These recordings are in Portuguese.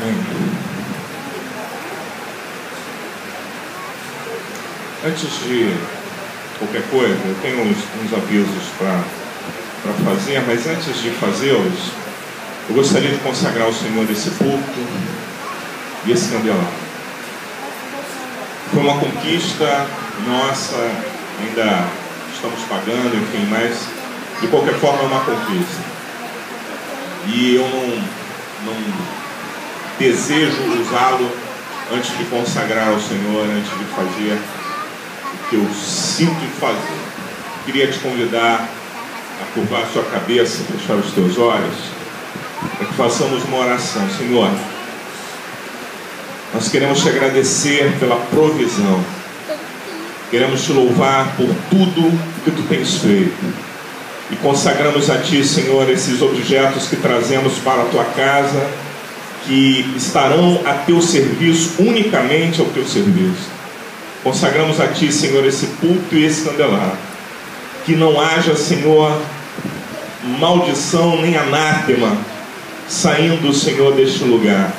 Amém. Antes de qualquer coisa, eu tenho uns avisos para fazer, mas antes de fazê-los, eu gostaria de consagrar ao Senhor esse púlpito e esse candelabro. Foi uma conquista nossa, ainda estamos pagando, enfim, mas de qualquer forma é uma conquista. E eu não desejo usá-lo antes de consagrar ao Senhor, antes de fazer o que eu sinto de fazer. Queria te convidar a curvar a sua cabeça, fechar os teus olhos, para que façamos uma oração. Senhor, nós queremos te agradecer pela provisão, queremos te louvar por tudo que tu tens feito, e consagramos a ti, Senhor, esses objetos que trazemos para a tua casa, que estarão a teu serviço, unicamente ao teu serviço. Consagramos a ti, Senhor, esse púlpito e esse candelabro, que não haja, Senhor, maldição nem anátema saindo, Senhor, deste lugar.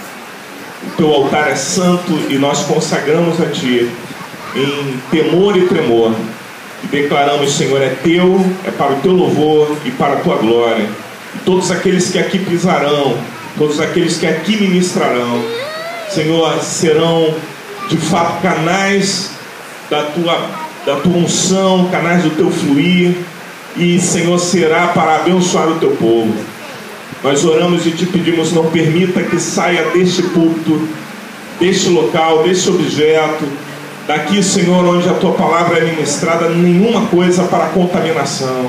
O teu altar é santo e nós consagramos a ti em temor e tremor, e declaramos, Senhor, é teu, é para o teu louvor e para a tua glória. E todos aqueles que aqui pisarão, todos aqueles que aqui ministrarão, Senhor, serão de fato canais da tua unção, canais do teu fluir, e, Senhor, será para abençoar o teu povo. Nós oramos e te pedimos, não permita que saia deste púlpito, deste local, deste objeto, daqui, Senhor, onde a tua palavra é ministrada, nenhuma coisa para contaminação,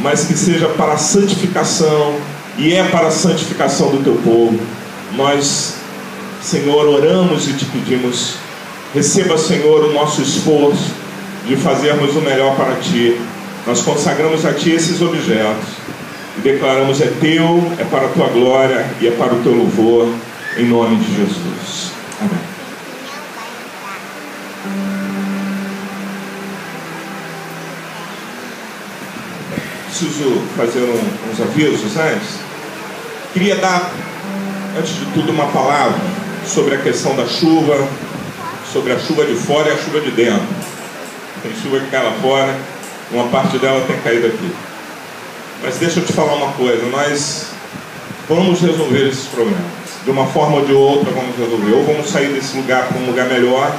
mas que seja para a santificação, e é para a santificação do teu povo. Nós, Senhor, oramos e te pedimos, receba, Senhor, o nosso esforço de fazermos o melhor para ti. Nós consagramos a ti esses objetos e declaramos, é teu, é para a tua glória e é para o teu louvor, em nome de Jesus. Amém. Preciso fazer uns avisos antes. Queria dar, antes de tudo, uma palavra sobre a questão da chuva, sobre a chuva de fora e a chuva de dentro. Tem chuva que cai lá fora, uma parte dela tem caído aqui. Mas deixa eu te falar uma coisa, nós vamos resolver esses problemas. De uma forma ou de outra vamos resolver. Ou vamos sair desse lugar para um lugar melhor,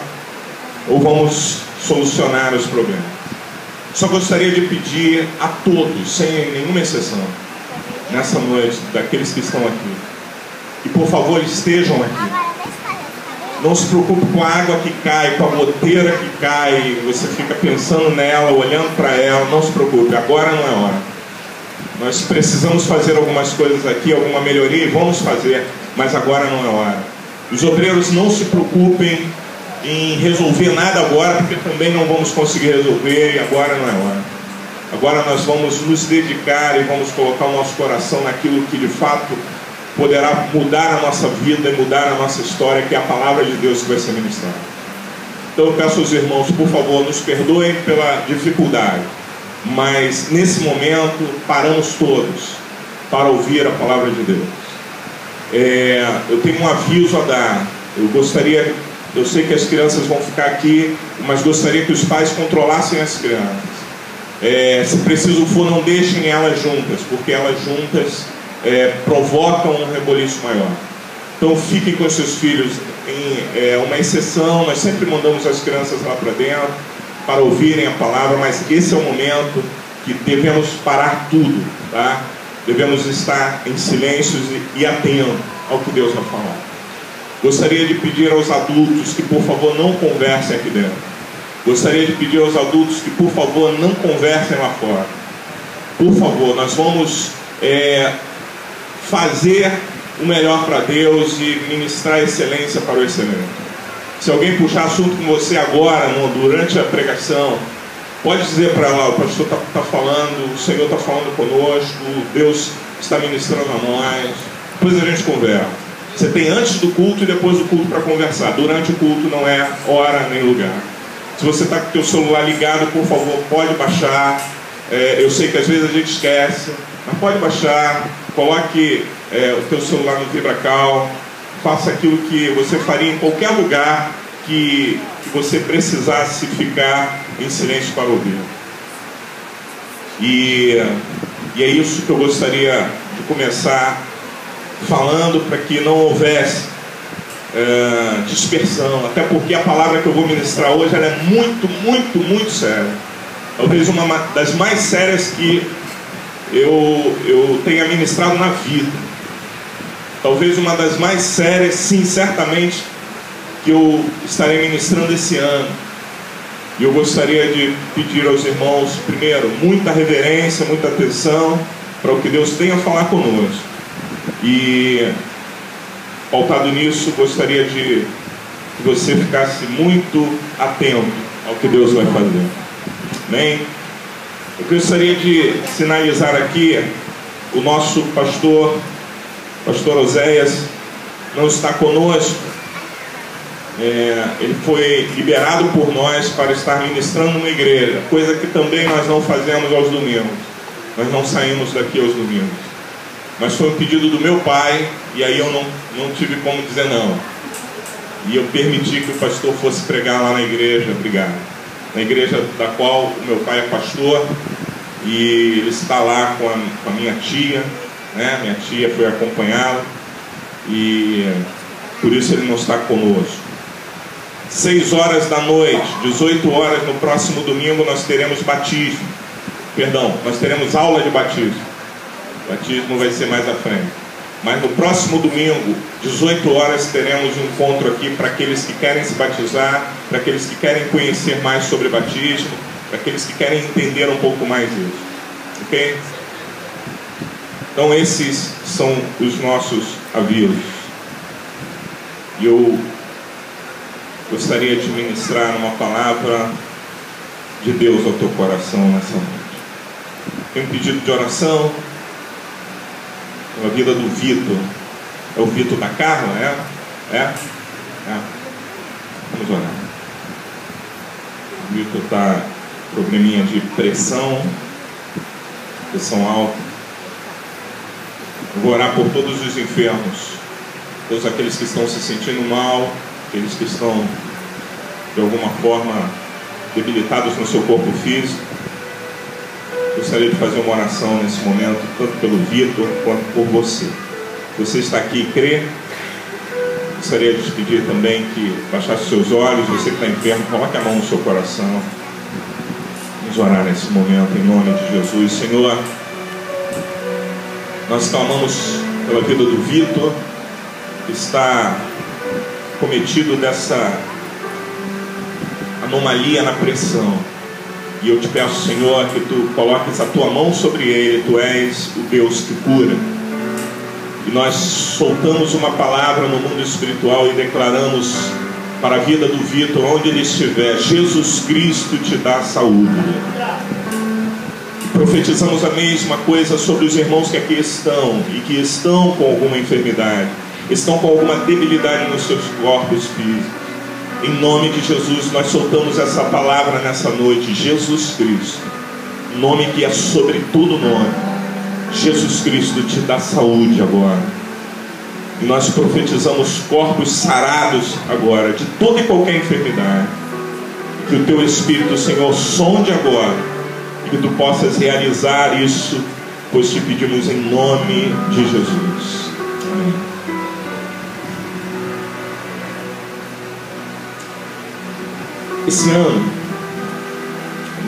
ou vamos solucionar os problemas. Só gostaria de pedir a todos, sem nenhuma exceção, nessa noite, daqueles que estão aqui, que por favor estejam aqui. Não se preocupe com a água que cai, com a goteira que cai, você fica pensando nela, olhando para ela. Não se preocupe, agora não é hora. Nós precisamos fazer algumas coisas aqui, alguma melhoria, e vamos fazer, mas agora não é hora. Os obreiros, não se preocupem em resolver nada agora, porque também não vamos conseguir resolver, e agora não é hora. Agora nós vamos nos dedicar e vamos colocar o nosso coração naquilo que de fato poderá mudar a nossa vida e mudar a nossa história, que é a palavra de Deus que vai ser ministrada. Então eu peço aos irmãos, por favor, nos perdoem pela dificuldade, mas nesse momento paramos todos para ouvir a palavra de Deus. Eu tenho um aviso a dar. Eu sei que as crianças vão ficar aqui, mas gostaria que os pais controlassem as crianças. Se preciso for, não deixem elas juntas, porque elas juntas provocam um reboliço maior. Então fiquem com os seus filhos. Em uma exceção, nós sempre mandamos as crianças lá para dentro para ouvirem a palavra, mas esse é o momento que devemos parar tudo, tá? Devemos estar em silêncio e atentos ao que Deus vai falar. Gostaria de pedir aos adultos que por favor não conversem aqui dentro. Gostaria de pedir aos adultos que por favor não conversem lá fora. Por favor, nós vamos fazer o melhor para Deus e ministrar excelência para o excelente. Se alguém puxar assunto com você agora, durante a pregação, pode dizer para ela, o pastor está falando, o Senhor está falando conosco, Deus está ministrando a nós. Depois a gente conversa. Você tem antes do culto e depois do culto para conversar. Durante o culto não é hora nem lugar. Se você está com o teu celular ligado, por favor, pode baixar. Eu sei que às vezes a gente esquece, mas pode baixar. Coloque o teu celular no VibraCal faça aquilo que você faria em qualquer lugar que você precisasse ficar em silêncio para ouvir. E é isso que eu gostaria de começar falando, para que não houvesse dispersão, até porque a palavra que eu vou ministrar hoje ela é muito, muito, muito séria. Talvez uma das mais sérias que eu tenha ministrado na vida. Talvez uma das mais sérias, sim, certamente, que eu estarei ministrando esse ano. E eu gostaria de pedir aos irmãos, primeiro, muita reverência, muita atenção para o que Deus tem a falar conosco. E, pautado nisso, gostaria de que você ficasse muito atento ao que Deus vai fazer. Amém? Eu gostaria de sinalizar aqui o nosso pastor Oséias não está conosco. Ele foi liberado por nós para estar ministrando numa igreja, coisa que também nós não fazemos aos domingos. Nós não saímos daqui aos domingos. Mas foi um pedido do meu pai, e aí eu não tive como dizer não. E eu permiti que o pastor fosse pregar lá na igreja, obrigado, na igreja da qual o meu pai é pastor, e ele está lá com a minha tia, né? Minha tia foi acompanhá-lo, e por isso ele não está conosco. 6 horas da noite, 18 horas no próximo domingo, nós teremos batismo. Perdão, nós teremos aula de batismo. O batismo vai ser mais à frente. Mas no próximo domingo, 18 horas, teremos um encontro aqui para aqueles que querem se batizar, para aqueles que querem conhecer mais sobre batismo, para aqueles que querem entender um pouco mais disso. Ok? Então esses são os nossos avisos. E eu gostaria de ministrar uma palavra de Deus ao teu coração nessa noite. Tem um pedido de oração pela vida do Vitor. É o Vitor da Carla, né? Vamos orar. O Vitor está com probleminha de pressão alta. Eu vou orar por todos os enfermos, todos aqueles que estão se sentindo mal, aqueles que estão de alguma forma debilitados no seu corpo físico. Gostaria de fazer uma oração nesse momento, tanto pelo Vitor quanto por você. Você está aqui e crê. Gostaria de te pedir também que baixasse seus olhos. Você que está enfermo, coloque a mão no seu coração. Vamos orar nesse momento em nome de Jesus. Senhor, nós clamamos pela vida do Vitor, que está cometido dessa anomalia na pressão. E eu te peço, Senhor, que tu coloques a tua mão sobre ele. Tu és o Deus que cura. E nós soltamos uma palavra no mundo espiritual e declaramos para a vida do Vitor, onde ele estiver: Jesus Cristo te dá saúde. Profetizamos a mesma coisa sobre os irmãos que aqui estão e que estão com alguma enfermidade, estão com alguma debilidade nos seus corpos físicos. Em nome de Jesus, nós soltamos essa palavra nessa noite. Jesus Cristo, nome que é sobre todo nome. Jesus Cristo te dá saúde agora. E nós profetizamos corpos sarados agora de toda e qualquer enfermidade. Que o teu Espírito, Senhor, sonde agora, e que tu possas realizar isso, pois te pedimos em nome de Jesus. Amém. Esse ano,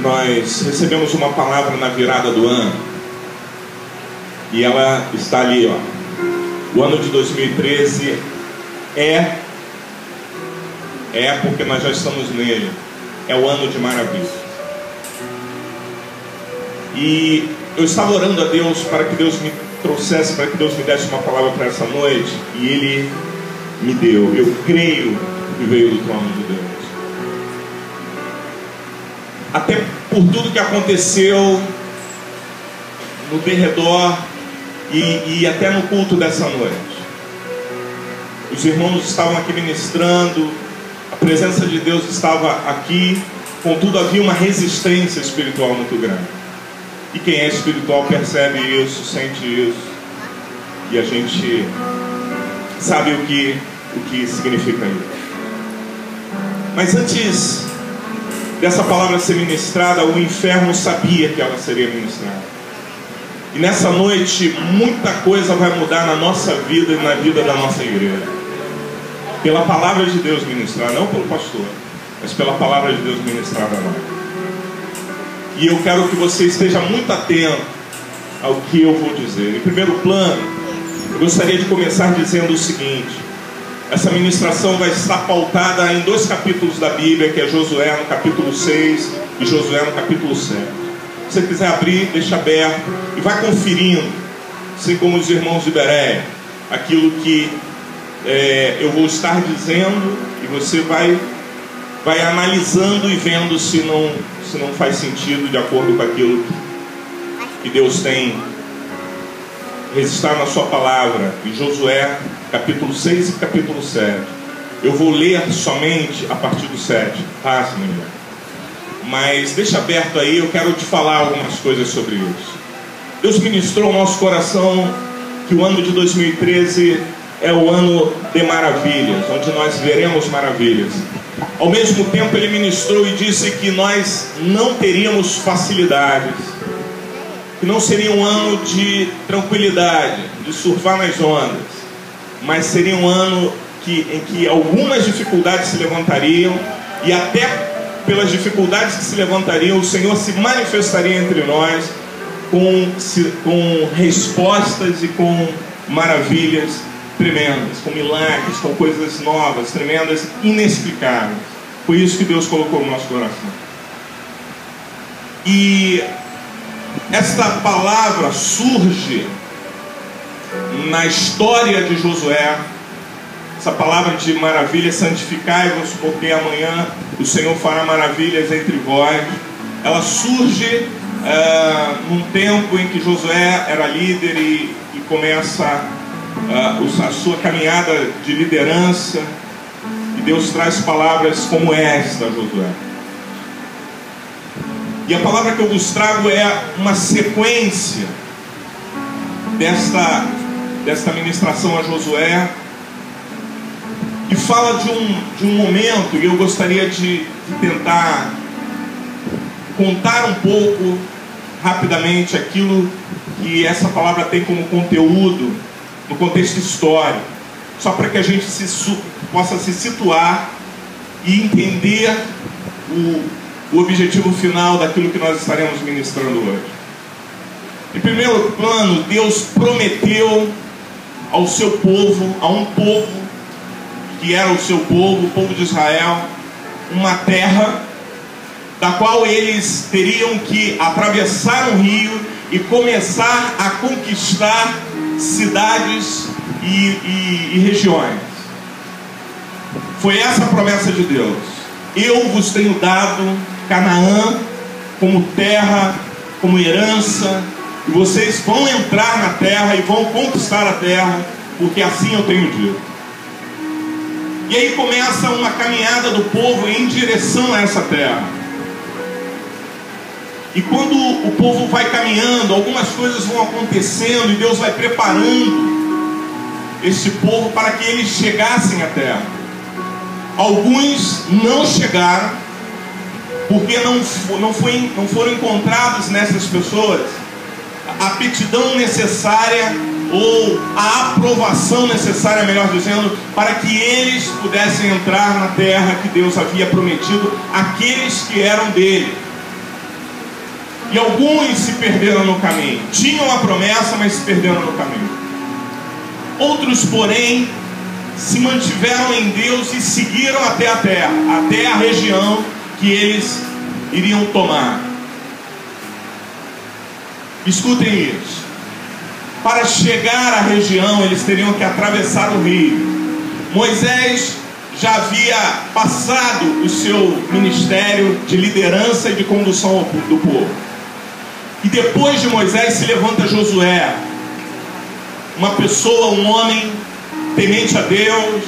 nós recebemos uma palavra na virada do ano, e ela está ali, ó. O ano de 2013 é porque nós já estamos nele, é o ano de maravilha. E eu estava orando a Deus para que Deus me trouxesse, para que Deus me desse uma palavra para essa noite, e Ele me deu. Eu creio que veio do trono de Deus. Até por tudo que aconteceu no derredor e até no culto dessa noite. Os irmãos estavam aqui ministrando, a presença de Deus estava aqui, contudo havia uma resistência espiritual muito grande. E quem é espiritual percebe isso, sente isso. E a gente sabe o que significa isso. Mas antes dessa palavra ser ministrada, o inferno sabia que ela seria ministrada. E nessa noite, muita coisa vai mudar na nossa vida e na vida da nossa igreja. Pela palavra de Deus ministrada, não pelo pastor, mas pela palavra de Deus ministrada a nós. E eu quero que você esteja muito atento ao que eu vou dizer. Em primeiro plano, eu gostaria de começar dizendo o seguinte: essa ministração vai estar pautada em 2 capítulos da Bíblia, que é Josué no capítulo 6 e Josué no capítulo 7. Se você quiser abrir, deixa aberto e vai conferindo, assim como os irmãos de Bereia, aquilo que eu vou estar dizendo, e você vai analisando e vendo se não faz sentido de acordo com aquilo que Deus tem registrado na sua palavra, em Josué capítulo 6 e capítulo 7. Eu vou ler somente a partir do 7, tá, senhor? Mas deixa aberto aí, eu quero te falar algumas coisas sobre isso. Deus ministrou ao nosso coração que o ano de 2013 é o ano de maravilhas, onde nós veremos maravilhas. Ao mesmo tempo ele ministrou e disse que nós não teríamos facilidades, que não seria um ano de tranquilidade, de surfar nas ondas, mas seria um ano em que algumas dificuldades se levantariam, e até pelas dificuldades que se levantariam, o Senhor se manifestaria entre nós com respostas e com maravilhas tremendas, com milagres, com coisas novas, tremendas, inexplicáveis. Foi isso que Deus colocou no nosso coração. E esta palavra surge na história de Josué. Essa palavra de maravilha: santificai-vos, porque amanhã o Senhor fará maravilhas entre vós. Ela surge num tempo em que Josué era líder e começa a sua caminhada de liderança, e Deus traz palavras como esta a Josué. E a palavra que eu vos trago é uma sequência desta ministração a Josué, e fala de um momento, e eu gostaria de tentar contar um pouco rapidamente aquilo que essa palavra tem como conteúdo no contexto histórico, só para que a gente possa se situar e entender o objetivo final daquilo que nós estaremos ministrando hoje. Em primeiro plano, Deus prometeu ao seu povo, a um povo que era o seu povo, o povo de Israel, uma terra da qual eles teriam que atravessar um rio e começar a conquistar cidades e regiões. Foi essa a promessa de Deus: eu vos tenho dado Canaã como terra, como herança, e vocês vão entrar na terra e vão conquistar a terra, porque assim eu tenho dito. E aí começa uma caminhada do povo em direção a essa terra. E quando o povo vai caminhando, algumas coisas vão acontecendo, e Deus vai preparando esse povo para que eles chegassem à terra. Alguns não chegaram, porque não foram encontrados nessas pessoas a aptidão necessária, ou a aprovação necessária, melhor dizendo, para que eles pudessem entrar na terra que Deus havia prometido àqueles que eram dele. E alguns se perderam no caminho. Tinham a promessa, mas se perderam no caminho. Outros, porém, se mantiveram em Deus e seguiram até a terra, até a região que eles iriam tomar. Escutem isso. Para chegar à região, eles teriam que atravessar o rio. Moisés já havia passado o seu ministério de liderança e de condução do povo. E depois de Moisés se levanta Josué, uma pessoa, um homem temente a Deus,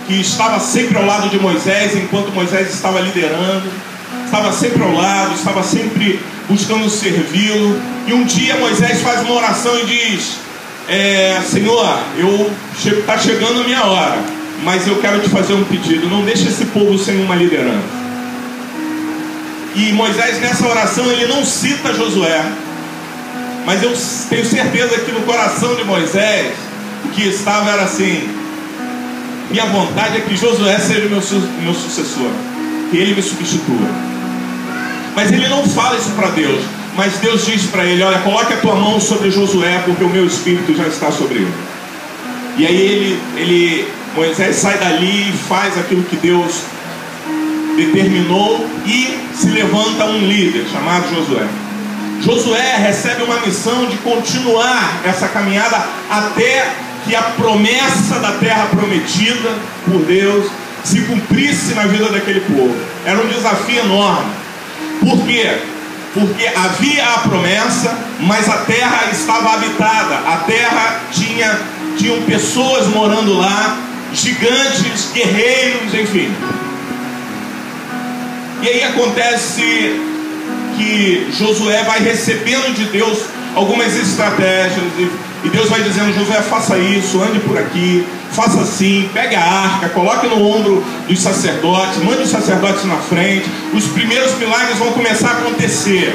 que estava sempre ao lado de Moisés enquanto Moisés estava liderando, estava sempre ao lado, estava sempre buscando servi-lo. E um dia Moisés faz uma oração e diz: Senhor, está chegando a minha hora, mas eu quero te fazer um pedido, não deixe esse povo sem uma liderança. E Moisés, nessa oração, ele não cita Josué, mas eu tenho certeza que no coração de Moisés o que estava era assim: minha vontade é que Josué seja meu sucessor, que ele me substitua. Mas ele não fala isso para Deus, mas Deus diz para ele: olha, coloque a tua mão sobre Josué, porque o meu espírito já está sobre ele. E aí Moisés sai dali e faz aquilo que Deus determinou, e se levanta um líder chamado Josué. Josué recebe uma missão de continuar essa caminhada até que a promessa da terra prometida por Deus se cumprisse na vida daquele povo. Era um desafio enorme. Por quê? Porque havia a promessa, mas a terra estava habitada. A terra tinham pessoas morando lá, gigantes, guerreiros, enfim. E aí acontece que Josué vai recebendo de Deus algumas estratégias, e Deus vai dizendo: Josué, faça isso, ande por aqui, faça assim, pegue a arca, coloque no ombro dos sacerdotes, mande os sacerdotes na frente. Os primeiros milagres vão começar a acontecer.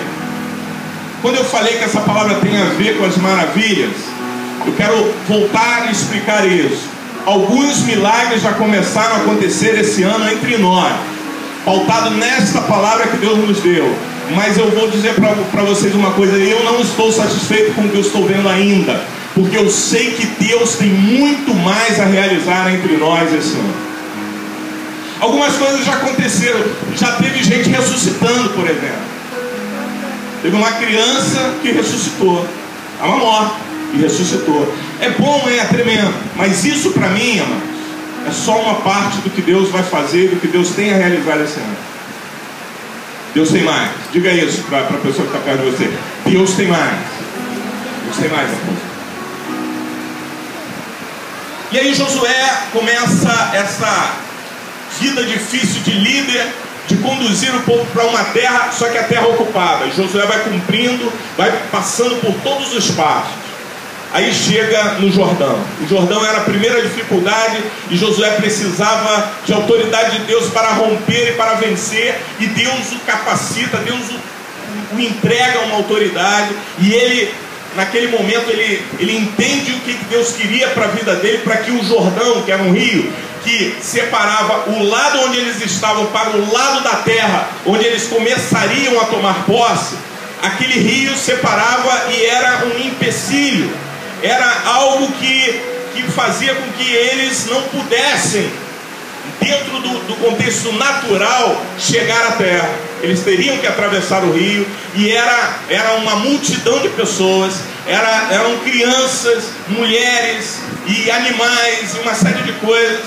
Quando eu falei que essa palavra tem a ver com as maravilhas, eu quero voltar e explicar isso. Alguns milagres já começaram a acontecer esse ano entre nós, pautado nesta palavra que Deus nos deu. Mas eu vou dizer para vocês uma coisa: eu não estou satisfeito com o que eu estou vendo ainda, porque eu sei que Deus tem muito mais a realizar entre nós esse ano. Algumas coisas já aconteceram. Já teve gente ressuscitando, por exemplo. Teve uma criança que ressuscitou, estava morta e ressuscitou. É bom, é tremendo, mas isso para mim, amados, é só uma parte do que Deus vai fazer, do que Deus tem a realizar esse ano. Deus tem mais. Diga isso para a pessoa que está perto de você: Deus tem mais. Deus tem mais. E aí Josué começa essa vida difícil de líder, de conduzir o povo para uma terra, só que a terra ocupada. Josué vai cumprindo, vai passando por todos os passos. Aí chega no Jordão. O Jordão era a primeira dificuldade, e Josué precisava de autoridade de Deus para romper e para vencer. E Deus o capacita, Deus o entrega uma autoridade. E ele, naquele momento, ele entende o que Deus queria para a vida dele, para que o Jordão, que era um rio que separava o lado onde eles estavam para o lado da terra, onde eles começariam a tomar posse, aquele rio separava e era um empecilho. Era algo que fazia com que eles não pudessem, dentro do contexto natural, chegar à terra. Eles teriam que atravessar o rio, e era uma multidão de pessoas, eram crianças, mulheres e animais, e uma série de coisas.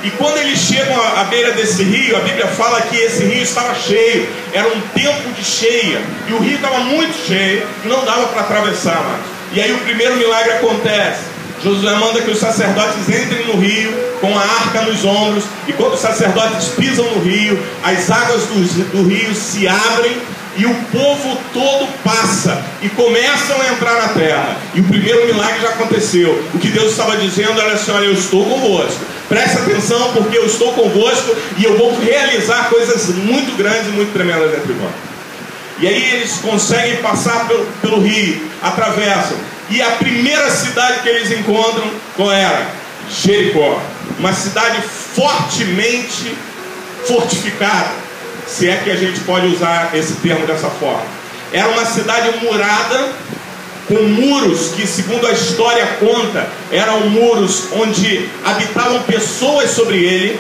E quando eles chegam à beira desse rio, a Bíblia fala que esse rio estava cheio, era um tempo de cheia, e o rio estava muito cheio, não dava para atravessar mais. E aí o primeiro milagre acontece. Josué manda que os sacerdotes entrem no rio com a arca nos ombros, e quando os sacerdotes pisam no rio, as águas do rio se abrem, e o povo todo passa e começam a entrar na terra. E o primeiro milagre já aconteceu. O que Deus estava dizendo era assim: olha, eu estou convosco, presta atenção, porque eu estou convosco, e eu vou realizar coisas muito grandes e muito tremendas entre vós. E aí eles conseguem passar pelo rio, atravessam, e a primeira cidade que eles encontram, qual era? Jericó. Uma cidade fortemente fortificada, se é que a gente pode usar esse termo dessa forma. Era uma cidade murada, com muros que, segundo a história conta, eram muros onde habitavam pessoas sobre ele,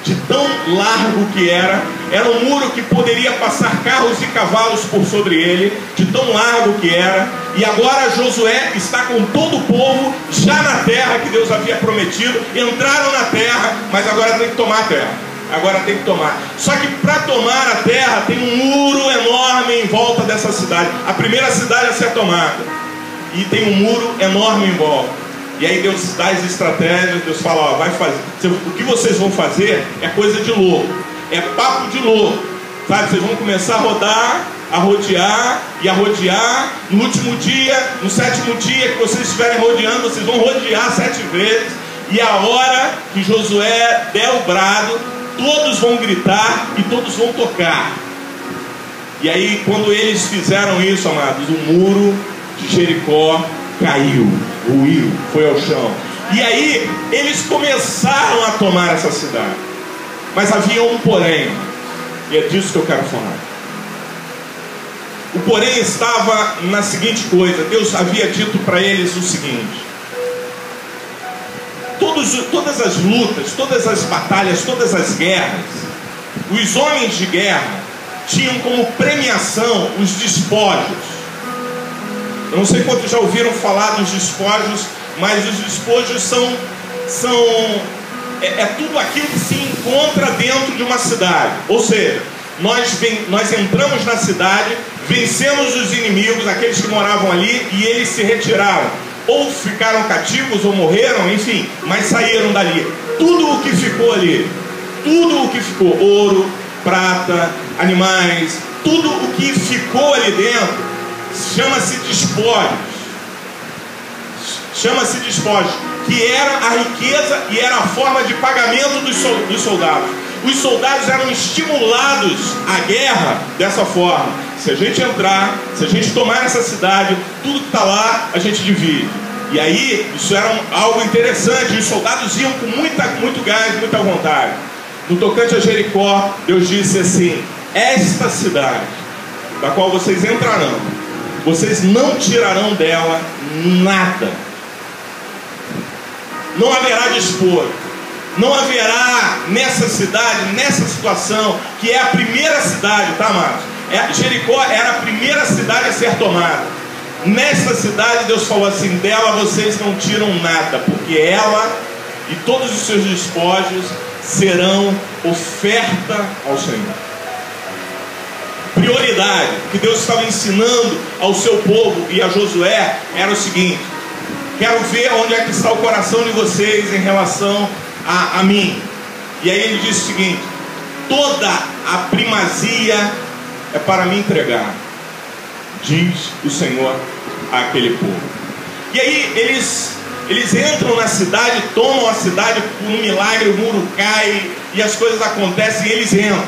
de tão largo que era um muro que poderia passar carros e cavalos por sobre ele, de tão largo que era. E agora Josué está com todo o povo já na terra que Deus havia prometido. Entraram na terra, mas agora tem que tomar a terra. Agora tem que tomar. Só que para tomar a terra tem um muro enorme em volta dessa cidade. A primeira cidade a ser tomada, e tem um muro enorme em volta. E aí Deus dá as estratégias. Deus fala: ó, vai fazer. O que vocês vão fazer é coisa de louco, é papo de louco, sabe? Vocês vão começar a rodar a rodear e a rodear. No último dia, no sétimo dia que vocês estiverem rodeando, vocês vão rodear 7 vezes. E a hora que Josué der o brado, todos vão gritar e todos vão tocar. E aí, quando eles fizeram isso, amados, o muro de Jericó caiu, ruiu, foi ao chão. E aí, eles começaram a tomar essa cidade. Mas havia um porém, e é disso que eu quero falar. O porém estava na seguinte coisa: Deus havia dito para eles o seguinte: todas as lutas, todas as batalhas, todas as guerras, os homens de guerra tinham como premiação os despojos. Eu não sei quantos já ouviram falar dos despojos, mas os despojos são tudo aquilo que se encontra dentro de uma cidade. Ou seja, nós entramos na cidade, vencemos os inimigos, aqueles que moravam ali, e eles se retiraram. Ou ficaram cativos, ou morreram, enfim, mas saíram dali. Tudo o que ficou ali, tudo o que ficou, ouro, prata, animais, tudo o que ficou ali dentro, chama-se despojos. Chama-se despojos, que era a riqueza e era a forma de pagamento dos soldados. Os soldados eram estimulados à guerra dessa forma: se a gente entrar, se a gente tomar essa cidade, tudo que está lá a gente divide. E aí, isso era algo interessante. Os soldados iam com muito gás, muita vontade. No tocante a Jericó, Deus disse assim: esta cidade, da qual vocês entrarão, vocês não tirarão dela nada. Não haverá despojo. Não haverá nessa cidade, nessa situação, que é a primeira cidade, tá, amados? Jericó era a primeira cidade a ser tomada. Nessa cidade, Deus falou assim: dela vocês não tiram nada, porque ela e todos os seus despojos serão oferta ao Senhor. Prioridade que Deus estava ensinando ao seu povo e a Josué era o seguinte: quero ver onde é que está o coração de vocês em relação a mim. E aí ele disse o seguinte: toda a primazia é para me entregar, diz o Senhor àquele povo. E aí eles entram na cidade, tomam a cidade por um milagre, o muro cai e as coisas acontecem, e eles entram,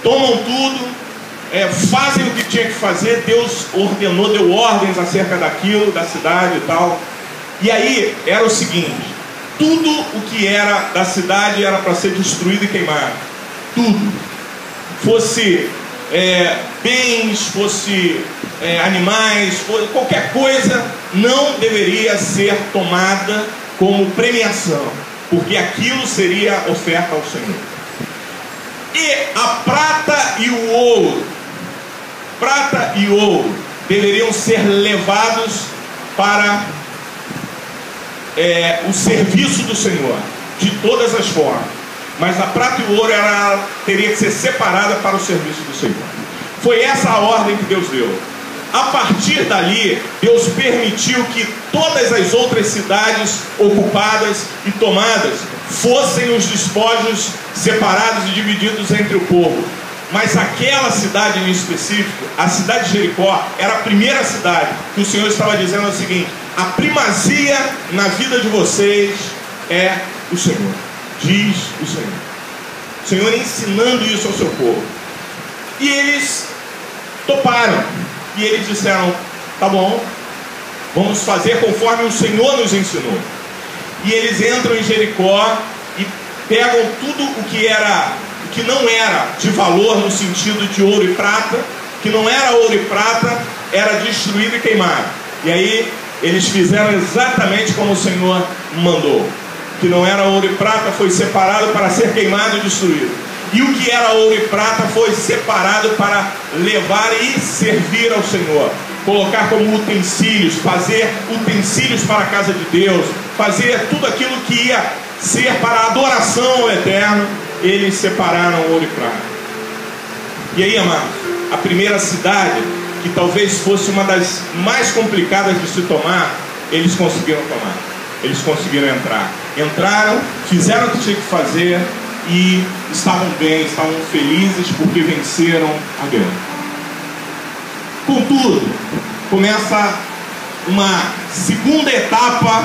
tomam tudo, fazem o que tinha que fazer. Deus ordenou, deu ordens acerca daquilo, da cidade e tal. E aí era o seguinte: tudo o que era da cidade era para ser destruído e queimado. Tudo. Fosse bens, fosse animais, qualquer coisa não deveria ser tomada como premiação, porque aquilo seria oferta ao Senhor. E a prata e o ouro deveriam ser levados para o serviço do Senhor, de todas as formas. Mas a prata e o ouro teria que ser separada para o serviço do Senhor. Foi essa a ordem que Deus deu. A partir dali, Deus permitiu que todas as outras cidades ocupadas e tomadas fossem os despojos separados e divididos entre o povo. Mas aquela cidade em específico, a cidade de Jericó, era a primeira cidade que o Senhor estava dizendo o seguinte: a primazia na vida de vocês é o Senhor, diz o Senhor. O Senhor ensinando isso ao seu povo. E eles toparam. E eles disseram: tá bom, vamos fazer conforme o Senhor nos ensinou. E eles entram em Jericó e pegam tudo o que não era de valor no sentido de ouro e prata, que não era ouro e prata, era destruído e queimado. E aí eles fizeram exatamente como o Senhor mandou. Que não era ouro e prata foi separado para ser queimado e destruído. E o que era ouro e prata foi separado para levar e servir ao Senhor. Colocar como utensílios, fazer utensílios para a casa de Deus, fazer tudo aquilo que ia ser para a adoração ao Eterno. Eles separaram ouro e prata. E aí, amados, a primeira cidade, que talvez fosse uma das mais complicadas de se tomar, eles conseguiram tomar. Eles conseguiram entrar. Entraram, fizeram o que tinha que fazer e estavam bem, estavam felizes porque venceram a guerra. Contudo, começa uma segunda etapa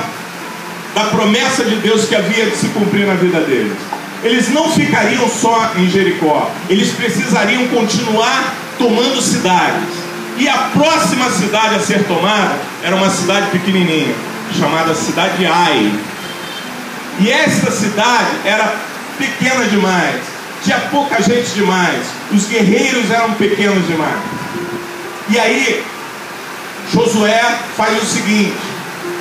da promessa de Deus que havia de se cumprir na vida deles. Eles não ficariam só em Jericó, eles precisariam continuar tomando cidades. E a próxima cidade a ser tomada era uma cidade pequenininha, chamada cidade de Ai. E essa cidade era pequena demais, tinha pouca gente demais, os guerreiros eram pequenos demais. E aí Josué faz o seguinte: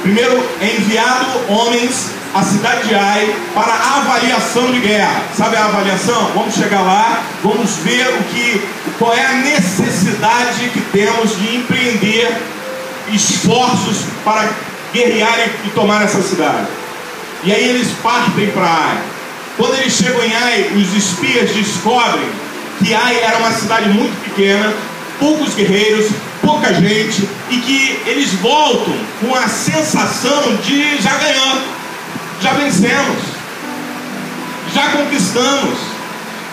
primeiro é enviado homens à cidade de Ai para a avaliação de guerra. Sabe a avaliação? Vamos chegar lá, vamos ver qual é a necessidade que temos de empreender esforços para guerrear e tomar essa cidade. E aí eles partem para Ai. Quando eles chegam em Ai, os espias descobrem que Ai era uma cidade muito pequena, poucos guerreiros, pouca gente, e que eles voltam com a sensação de já ganhamos, já vencemos, já conquistamos.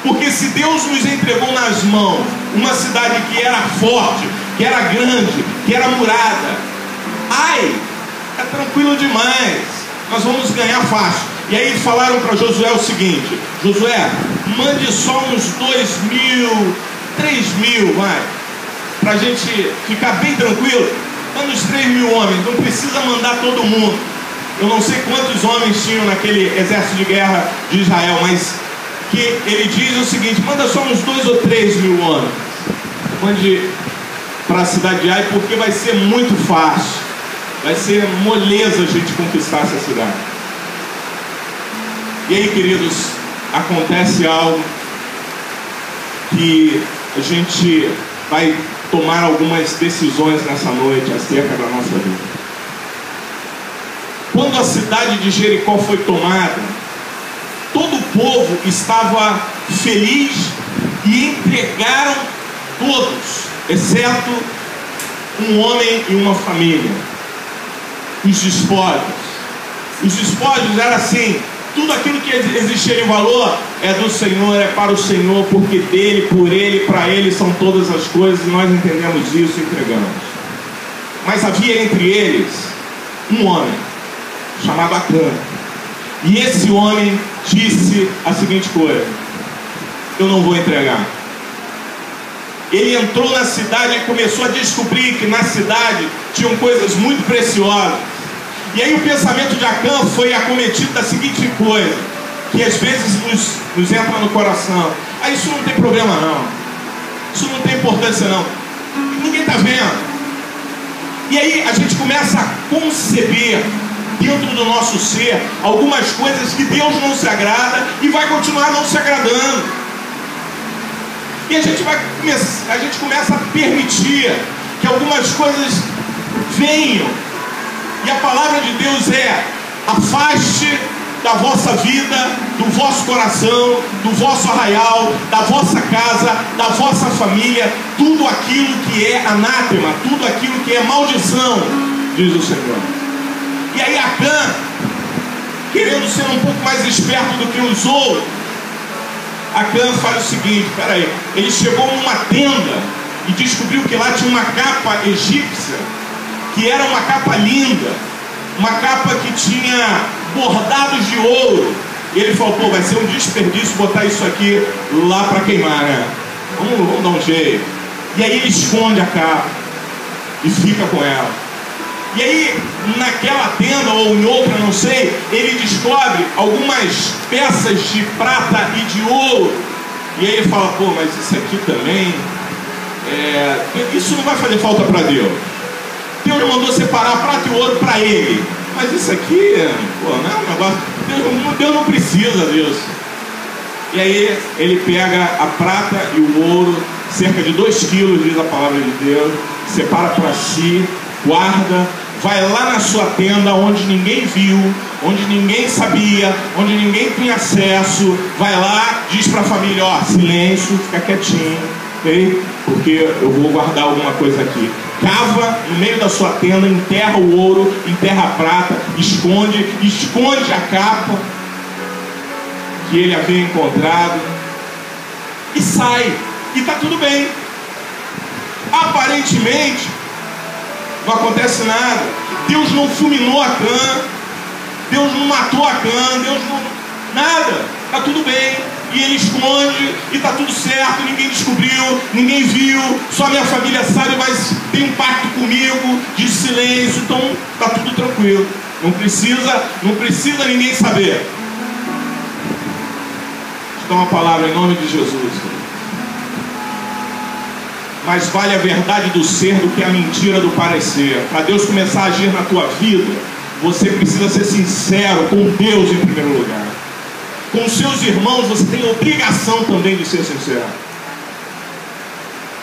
Porque se Deus nos entregou nas mãos uma cidade que era forte, que era grande, que era murada, Ai, é tranquilo demais, nós vamos ganhar fácil. E aí falaram para Josué o seguinte: Josué, mande só uns 2.000, 3.000, vai, para a gente ficar bem tranquilo. Manda uns 3.000 homens, não precisa mandar todo mundo. Eu não sei quantos homens tinham naquele exército de guerra de Israel, mas que ele diz o seguinte: manda só uns 2 ou 3.000 homens, mande para a cidade de Ai, porque vai ser muito fácil, vai ser moleza a gente conquistar essa cidade. E aí, queridos, acontece algo que a gente vai tomar algumas decisões nessa noite acerca da nossa vida. Quando a cidade de Jericó foi tomada, todo o povo estava feliz e entregaram todos, exceto um homem e uma família, os despojos. Os despojos eram assim: tudo aquilo que existia de valor é do Senhor, é para o Senhor, porque dele, por ele, para ele são todas as coisas, e nós entendemos isso e entregamos. Mas havia entre eles um homem chamado Acã, e esse homem disse a seguinte coisa: eu não vou entregar. Ele entrou na cidade e começou a descobrir que na cidade tinham coisas muito preciosas. E aí o pensamento de Acã foi acometido da seguinte coisa, que às vezes nos entra no coração: ah, isso não tem problema não, isso não tem importância não, ninguém está vendo. E aí a gente começa a conceber dentro do nosso ser algumas coisas que Deus não se agrada e vai continuar não se agradando. E a gente começa a permitir que algumas coisas venham. E a palavra de Deus é: afaste da vossa vida, do vosso coração, do vosso arraial, da vossa casa, da vossa família, tudo aquilo que é anátema, tudo aquilo que é maldição, diz o Senhor. E aí Acã, querendo ser um pouco mais esperto do que os outros, Acã faz o seguinte: peraí, ele chegou numa tenda e descobriu que lá tinha uma capa egípcia, que era uma capa linda, uma capa que tinha bordados de ouro. E ele falou: pô, vai ser um desperdício botar isso aqui lá para queimar, né? Vamos dar um jeito. E aí ele esconde a capa e fica com ela. E aí naquela tenda ou em outra, não sei, ele descobre algumas peças de prata e de ouro. E aí ele fala: pô, mas isso aqui também isso não vai fazer falta para Deus. Deus mandou separar prata e ouro para ele, mas isso aqui, pô, não é um negócio, Deus não precisa disso. E aí ele pega a prata e o ouro, cerca de 2 quilos, diz a palavra de Deus, separa para si, guarda, vai lá na sua tenda onde ninguém viu, onde ninguém sabia, onde ninguém tinha acesso, vai lá, diz para a família: ó, silêncio, fica quietinho, ok? Porque eu vou guardar alguma coisa aqui. Cava no meio da sua tenda, enterra o ouro, enterra a prata, esconde a capa que ele havia encontrado e sai, e está tudo bem. aparentemente não acontece nada. Deus não fulminou Acã, Deus não matou Acã, Deus não... nada, está tudo bem. E ele esconde, e está tudo certo, ninguém descobriu, ninguém viu, só minha família sabe, mas tem um pacto comigo de silêncio, então está tudo tranquilo. Não precisa ninguém saber. Vou dar uma palavra em nome de Jesus. Mais vale a verdade do ser do que a mentira do parecer. Para Deus começar a agir na tua vida, você precisa ser sincero com Deus em primeiro lugar. Com os seus irmãos você tem obrigação também de ser sincero.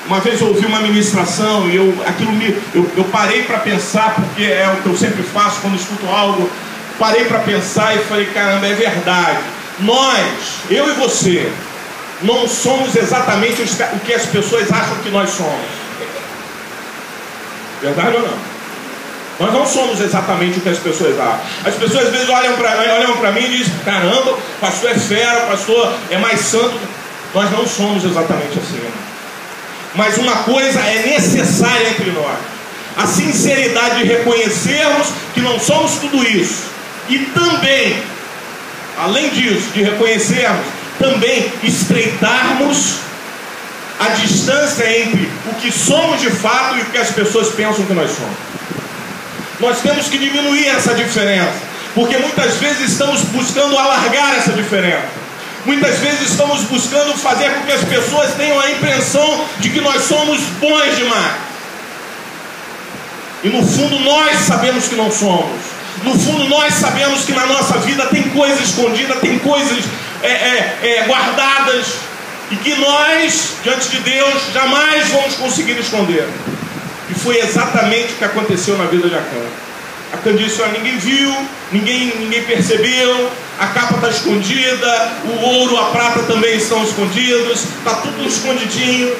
Uma vez eu ouvi uma ministração e eu parei para pensar, porque é o que eu sempre faço quando escuto algo. Parei para pensar e falei, caramba, é verdade. Nós, eu e você, não somos exatamente o que as pessoas acham que nós somos. Verdade ou não? Nós não somos exatamente o que as pessoas acham. As pessoas às vezes olham para mim e dizem, caramba, pastor é fera, pastor é mais santo. Nós não somos exatamente assim. Mas uma coisa é necessária entre nós: a sinceridade de reconhecermos que não somos tudo isso. E também, além disso, de reconhecermos, também estreitarmos a distância entre o que somos de fato e o que as pessoas pensam que nós somos. Nós temos que diminuir essa diferença, porque muitas vezes estamos buscando alargar essa diferença. Muitas vezes estamos buscando fazer com que as pessoas tenham a impressão de que nós somos bons demais. E no fundo nós sabemos que não somos. No fundo nós sabemos que na nossa vida tem coisas escondidas, tem coisas guardadas, e que nós, diante de Deus, jamais vamos conseguir esconder. E foi exatamente o que aconteceu na vida de Acã. Acã disse, ninguém viu, ninguém percebeu, a capa está escondida, o ouro, a prata também estão escondidos, está tudo escondidinho,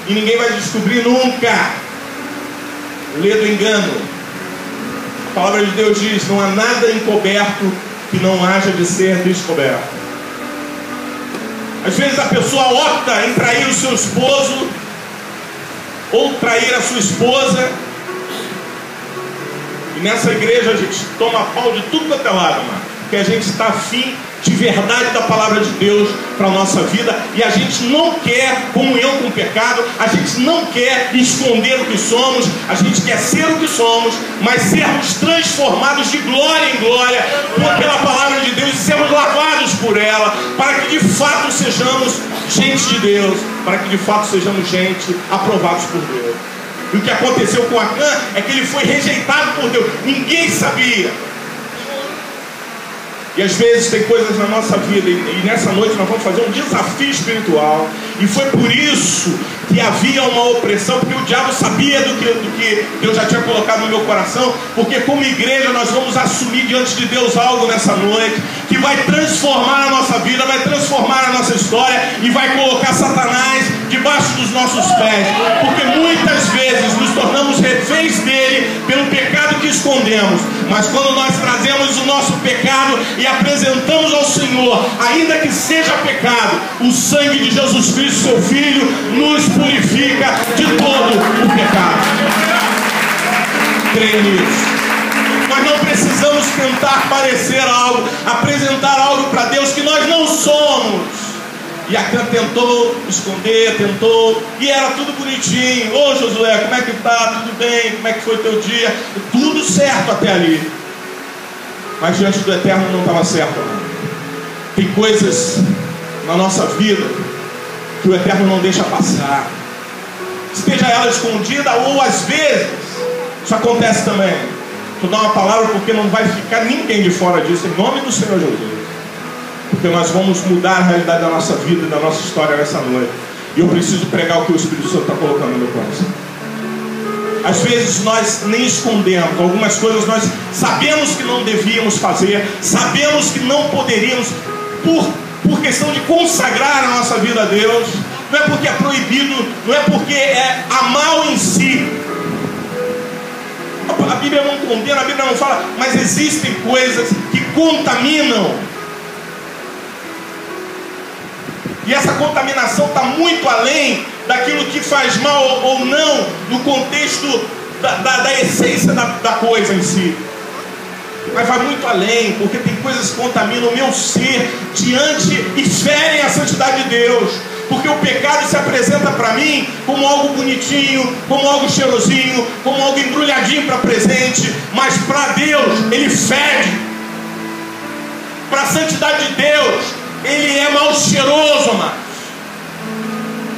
e ninguém vai descobrir nunca. Lê do engano. A palavra de Deus diz, não há nada encoberto que não haja de ser descoberto. Às vezes a pessoa opta em trair o seu esposo, ou trair a sua esposa, e nessa igreja a gente toma pau de tudo quanto é lado, mano, porque a gente está afim de verdade da palavra de Deus para a nossa vida, e a gente não quer comunhão com o pecado, a gente não quer esconder o que somos, a gente quer ser o que somos, mas sermos transformados de glória em glória pela palavra de Deus, e sermos lavados por ela, para que de fato sejamos gente de Deus, para que de fato sejamos gente aprovados por Deus. E o que aconteceu com Acã é que ele foi rejeitado por Deus, ninguém sabia. E às vezes tem coisas na nossa vida, e nessa noite nós vamos fazer um desafio espiritual, e foi por isso que havia uma opressão, porque o diabo sabia do que Deus já tinha colocado no meu coração, porque como igreja nós vamos assumir diante de Deus algo nessa noite, que vai transformar a nossa vida, vai transformar a nossa história, e vai colocar Satanás debaixo dos nossos pés, porque muitas vezes nos tornamos reféns dele pelo pecado que escondemos, mas quando nós trazemos o nosso pecado e apresentamos ao Senhor, ainda que seja pecado, o sangue de Jesus Cristo, seu Filho, nos purifica de todo o pecado. Creia nisso. Nós não precisamos tentar parecer algo, apresentar algo para Deus que nós não somos. E Acã tentou esconder, e era tudo bonitinho. Ô Josué, como é que tá? Tudo bem? Como é que foi teu dia? Tudo certo até ali. Mas diante do Eterno não estava certo, não. Tem coisas na nossa vida que o Eterno não deixa passar, esteja ela escondida, ou às vezes isso acontece também. Vou dar uma palavra porque não vai ficar ninguém de fora disso, em nome do Senhor Jesus, porque nós vamos mudar a realidade da nossa vida e da nossa história nessa noite, e eu preciso pregar o que o Espírito Santo está colocando no meu coração. Às vezes nós nem escondemos algumas coisas, nós sabemos que não devíamos fazer, sabemos que não poderíamos, por questão de consagrar a nossa vida a Deus. Não é porque é proibido, não é porque é a mal em si. A Bíblia não condena, a Bíblia não fala, mas existem coisas que contaminam. E essa contaminação está muito além daquilo que faz mal ou não, no contexto da essência da coisa em si. Mas vai muito além, porque tem coisas que contaminam o meu ser diante e ferem a santidade de Deus. Porque o pecado se apresenta para mim como algo bonitinho, como algo cheirosinho, como algo embrulhadinho para presente, mas para Deus ele fede. Para a santidade de Deus ele é mal cheiroso, amados.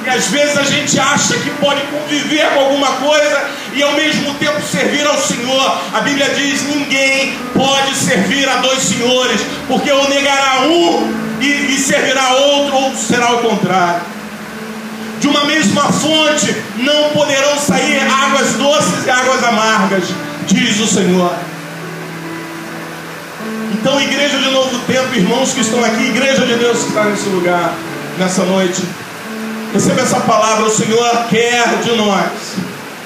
E às vezes a gente acha que pode conviver com alguma coisa e ao mesmo tempo servir ao Senhor. A Bíblia diz: ninguém pode servir a dois senhores, porque ou negará um e servirá outro, ou será o contrário. De uma mesma fonte não poderão sair águas doces e águas amargas, diz o Senhor. Então, igreja de Novo Tempo, irmãos que estão aqui, igreja de Deus que está nesse lugar, nessa noite, receba essa palavra. O Senhor quer de nós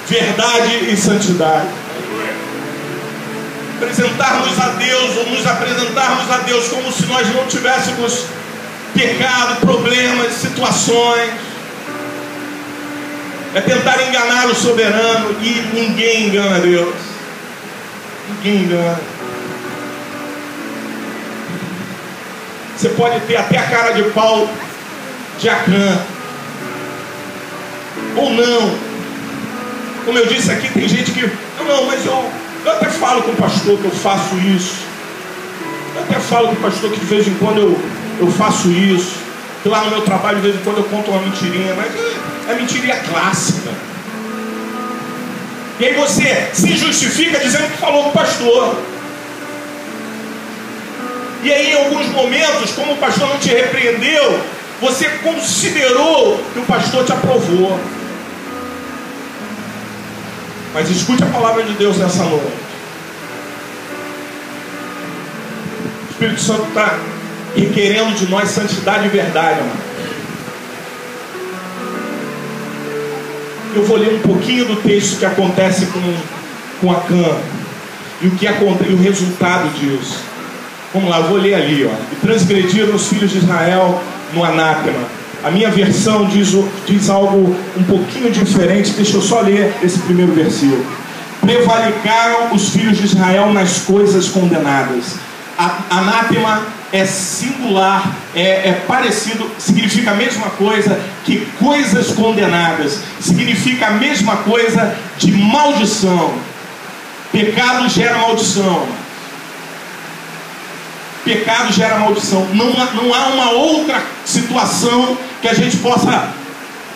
verdade e santidade. Apresentarmos a Deus, ou nos apresentarmos a Deus como se nós não tivéssemos pecado, problemas, situações, é tentar enganar o soberano. E ninguém engana Deus. Ninguém engana. Você pode ter até a cara de pau de Acã, ou não. Como eu disse aqui, tem gente que não, mas eu até falo com o pastor que eu faço isso. Eu até falo com o pastor que de vez em quando eu faço isso. Que lá no meu trabalho de vez em quando eu conto uma mentirinha, mas é mentirinha clássica. E aí você se justifica dizendo que falou com o pastor. E aí em alguns momentos, como o pastor não te repreendeu, você considerou que o pastor te aprovou. Mas escute a palavra de Deus nessa noite. O Espírito Santo está requerendo de nós santidade e verdade, amado. Eu vou ler um pouquinho do texto que acontece com Acã e o resultado disso. Vamos lá, eu vou ler ali, ó. E transgrediram os filhos de Israel no anátema. A minha versão diz algo um pouquinho diferente. Deixa eu só ler esse primeiro versículo. Prevaricaram os filhos de Israel nas coisas condenadas. Anátema é singular, é parecido, significa a mesma coisa que coisas condenadas. Significa a mesma coisa de maldição. Pecado gera maldição. Pecado gera maldição. Não há uma outra situação que a gente possa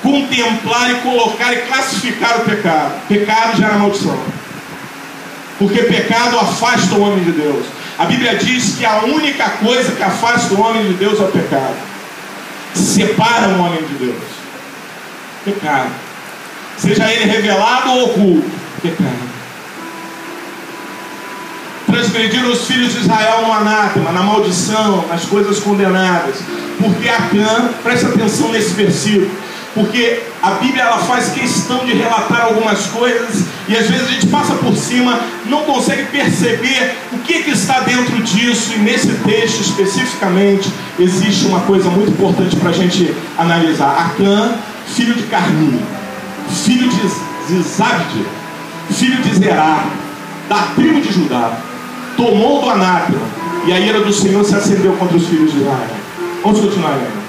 contemplar e colocar e classificar o pecado. Pecado gera maldição. Porque pecado afasta o homem de Deus. A Bíblia diz que a única coisa que afasta o homem de Deus é o pecado. Separa o homem de Deus. Pecado. Seja ele revelado ou oculto. Pecado. Transgrediram os filhos de Israel no anátema, na maldição, nas coisas condenadas. Porque Acã, presta atenção nesse versículo, porque a Bíblia ela faz questão de relatar algumas coisas e às vezes a gente passa por cima, não consegue perceber o que está dentro disso. E nesse texto especificamente existe uma coisa muito importante para a gente analisar. Acã, filho de Carmi, filho de Zabde, filho de Zerá, da tribo de Judá, tomou do anátema, e a ira do Senhor se acendeu contra os filhos de Israel. Vamos continuar lendo.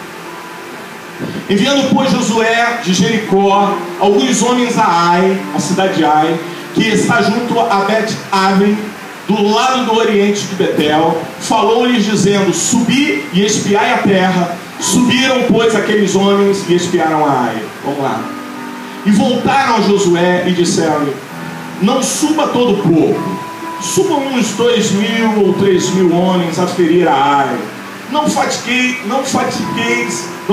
Enviando, pois, Josué de Jericó alguns homens a Ai, a cidade de Ai, que está junto a Bet-Aven, do lado do oriente de Betel, falou-lhes dizendo: subi e espiai a terra. Subiram, pois, aqueles homens e espiaram a Ai. Vamos lá. E voltaram a Josué e disseram-lhe: não suba todo o povo, subam uns 2.000 ou 3.000 homens a ferir a Ai. Não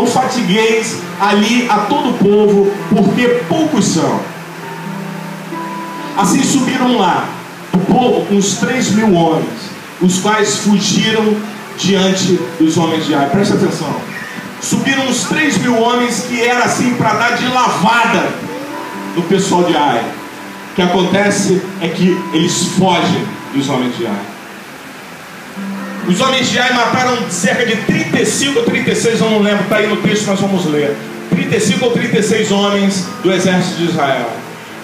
fatigueis ali a todo o povo, porque poucos são. Assim subiram lá o povo com uns 3.000 homens, os quais fugiram diante dos homens de Ai. Presta atenção. Subiram uns 3.000 homens, que era assim para dar de lavada no pessoal de Ai. O que acontece é que eles fogem dos homens de Ai. Os homens de Ai mataram cerca de 35 ou 36, eu não lembro, está aí no texto, nós vamos ler. 35 ou 36 homens do exército de Israel.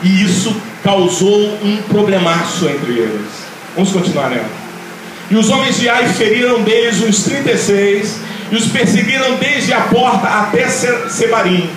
E isso causou um problemaço entre eles. Vamos continuar nela. E os homens de Ai feriram deles uns 36, e os perseguiram desde a porta até Sebarim,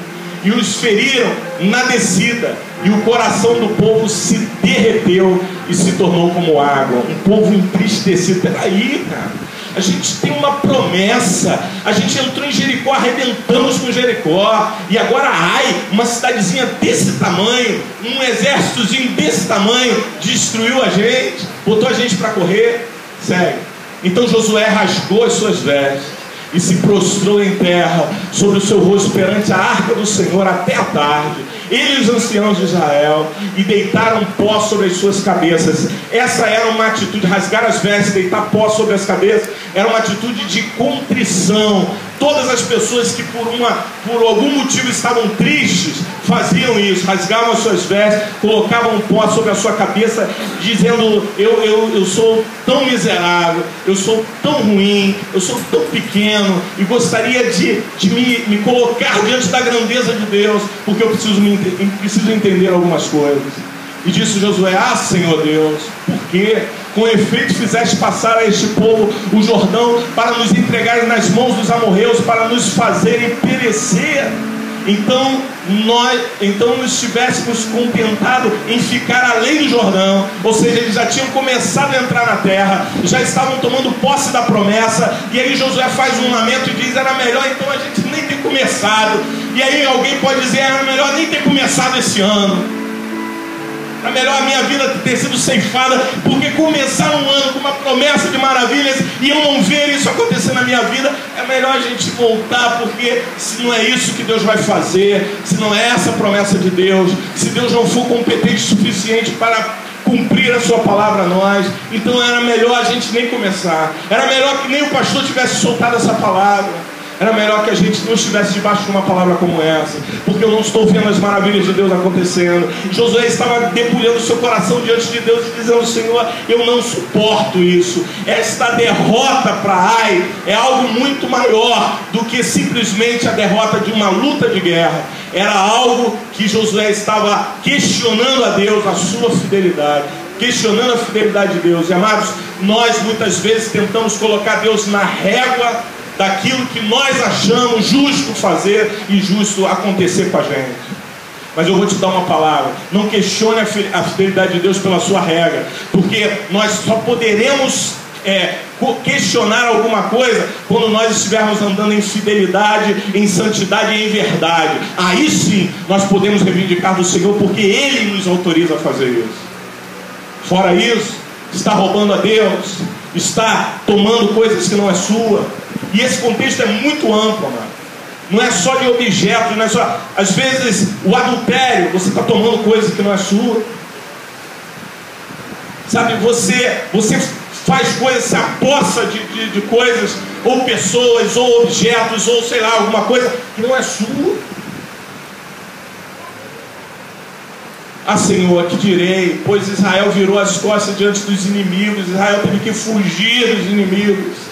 e os feriram na descida, e o coração do povo se derreteu e se tornou como água. Um povo entristecido. Peraí, cara, a gente tem uma promessa. A gente entrou em Jericó, arrebentamos com Jericó, e agora Ai, uma cidadezinha desse tamanho, um exércitozinho desse tamanho, destruiu a gente, botou a gente para correr. Segue. Então Josué rasgou as suas vestes e se prostrou em terra sobre o seu rosto perante a arca do Senhor até a tarde, ele e os anciãos de Israel, e deitaram pó sobre as suas cabeças. Essa era uma atitude, rasgar as vestes, deitar pó sobre as cabeças, era uma atitude de contrição. Todas as pessoas que por algum motivo estavam tristes, faziam isso, rasgavam as suas vestes, colocavam pó sobre a sua cabeça, dizendo: eu sou tão miserável, eu sou tão ruim, eu sou tão pequeno, e gostaria de me colocar diante da grandeza de Deus, porque eu preciso entender algumas coisas. E disse Josué: ah, Senhor Deus, por quê? Com efeito fizeste passar a este povo o Jordão para nos entregar nas mãos dos amorreus, para nos fazerem perecer. Então nos tivéssemos contentado em ficar além do Jordão. Ou seja, eles já tinham começado a entrar na terra, já estavam tomando posse da promessa. E aí Josué faz um lamento e diz: era melhor então a gente nem ter começado. E aí alguém pode dizer: era melhor nem ter começado esse ano, é melhor a minha vida ter sido ceifada, porque começar um ano com uma promessa de maravilhas e eu não ver isso acontecer na minha vida. É melhor a gente voltar, porque se não é isso que Deus vai fazer, se não é essa a promessa de Deus, se Deus não for competente o suficiente para cumprir a sua palavra a nós, então era melhor a gente nem começar. Era melhor que nem o pastor tivesse soltado essa palavra. Era melhor que a gente não estivesse debaixo de uma palavra como essa, porque eu não estou vendo as maravilhas de Deus acontecendo. Josué estava debulhando seu coração diante de Deus e dizendo: Senhor, eu não suporto isso. Esta derrota para Ai é algo muito maior do que simplesmente a derrota de uma luta de guerra. Era algo que Josué estava questionando a Deus, a sua fidelidade, questionando a fidelidade de Deus. E amados, nós muitas vezes tentamos colocar Deus na régua daquilo que nós achamos justo fazer e justo acontecer com a gente. Mas eu vou te dar uma palavra: não questione a fidelidade de Deus pela sua regra, porque nós só poderemos questionar alguma coisa quando nós estivermos andando em fidelidade, em santidade e em verdade. Aí sim nós podemos reivindicar do Senhor, porque Ele nos autoriza a fazer isso. Fora isso, está roubando a Deus, está tomando coisas que não é sua. E esse contexto é muito amplo, mano. Não é só de objetos, não é só. Às vezes o adultério, você está tomando coisa que não é sua. Sabe, você faz coisas, se apossa de coisas, ou pessoas, ou objetos, ou sei lá, alguma coisa que não é sua. Ah, Senhor, que direi? Pois Israel virou as costas diante dos inimigos. Israel teve que fugir dos inimigos.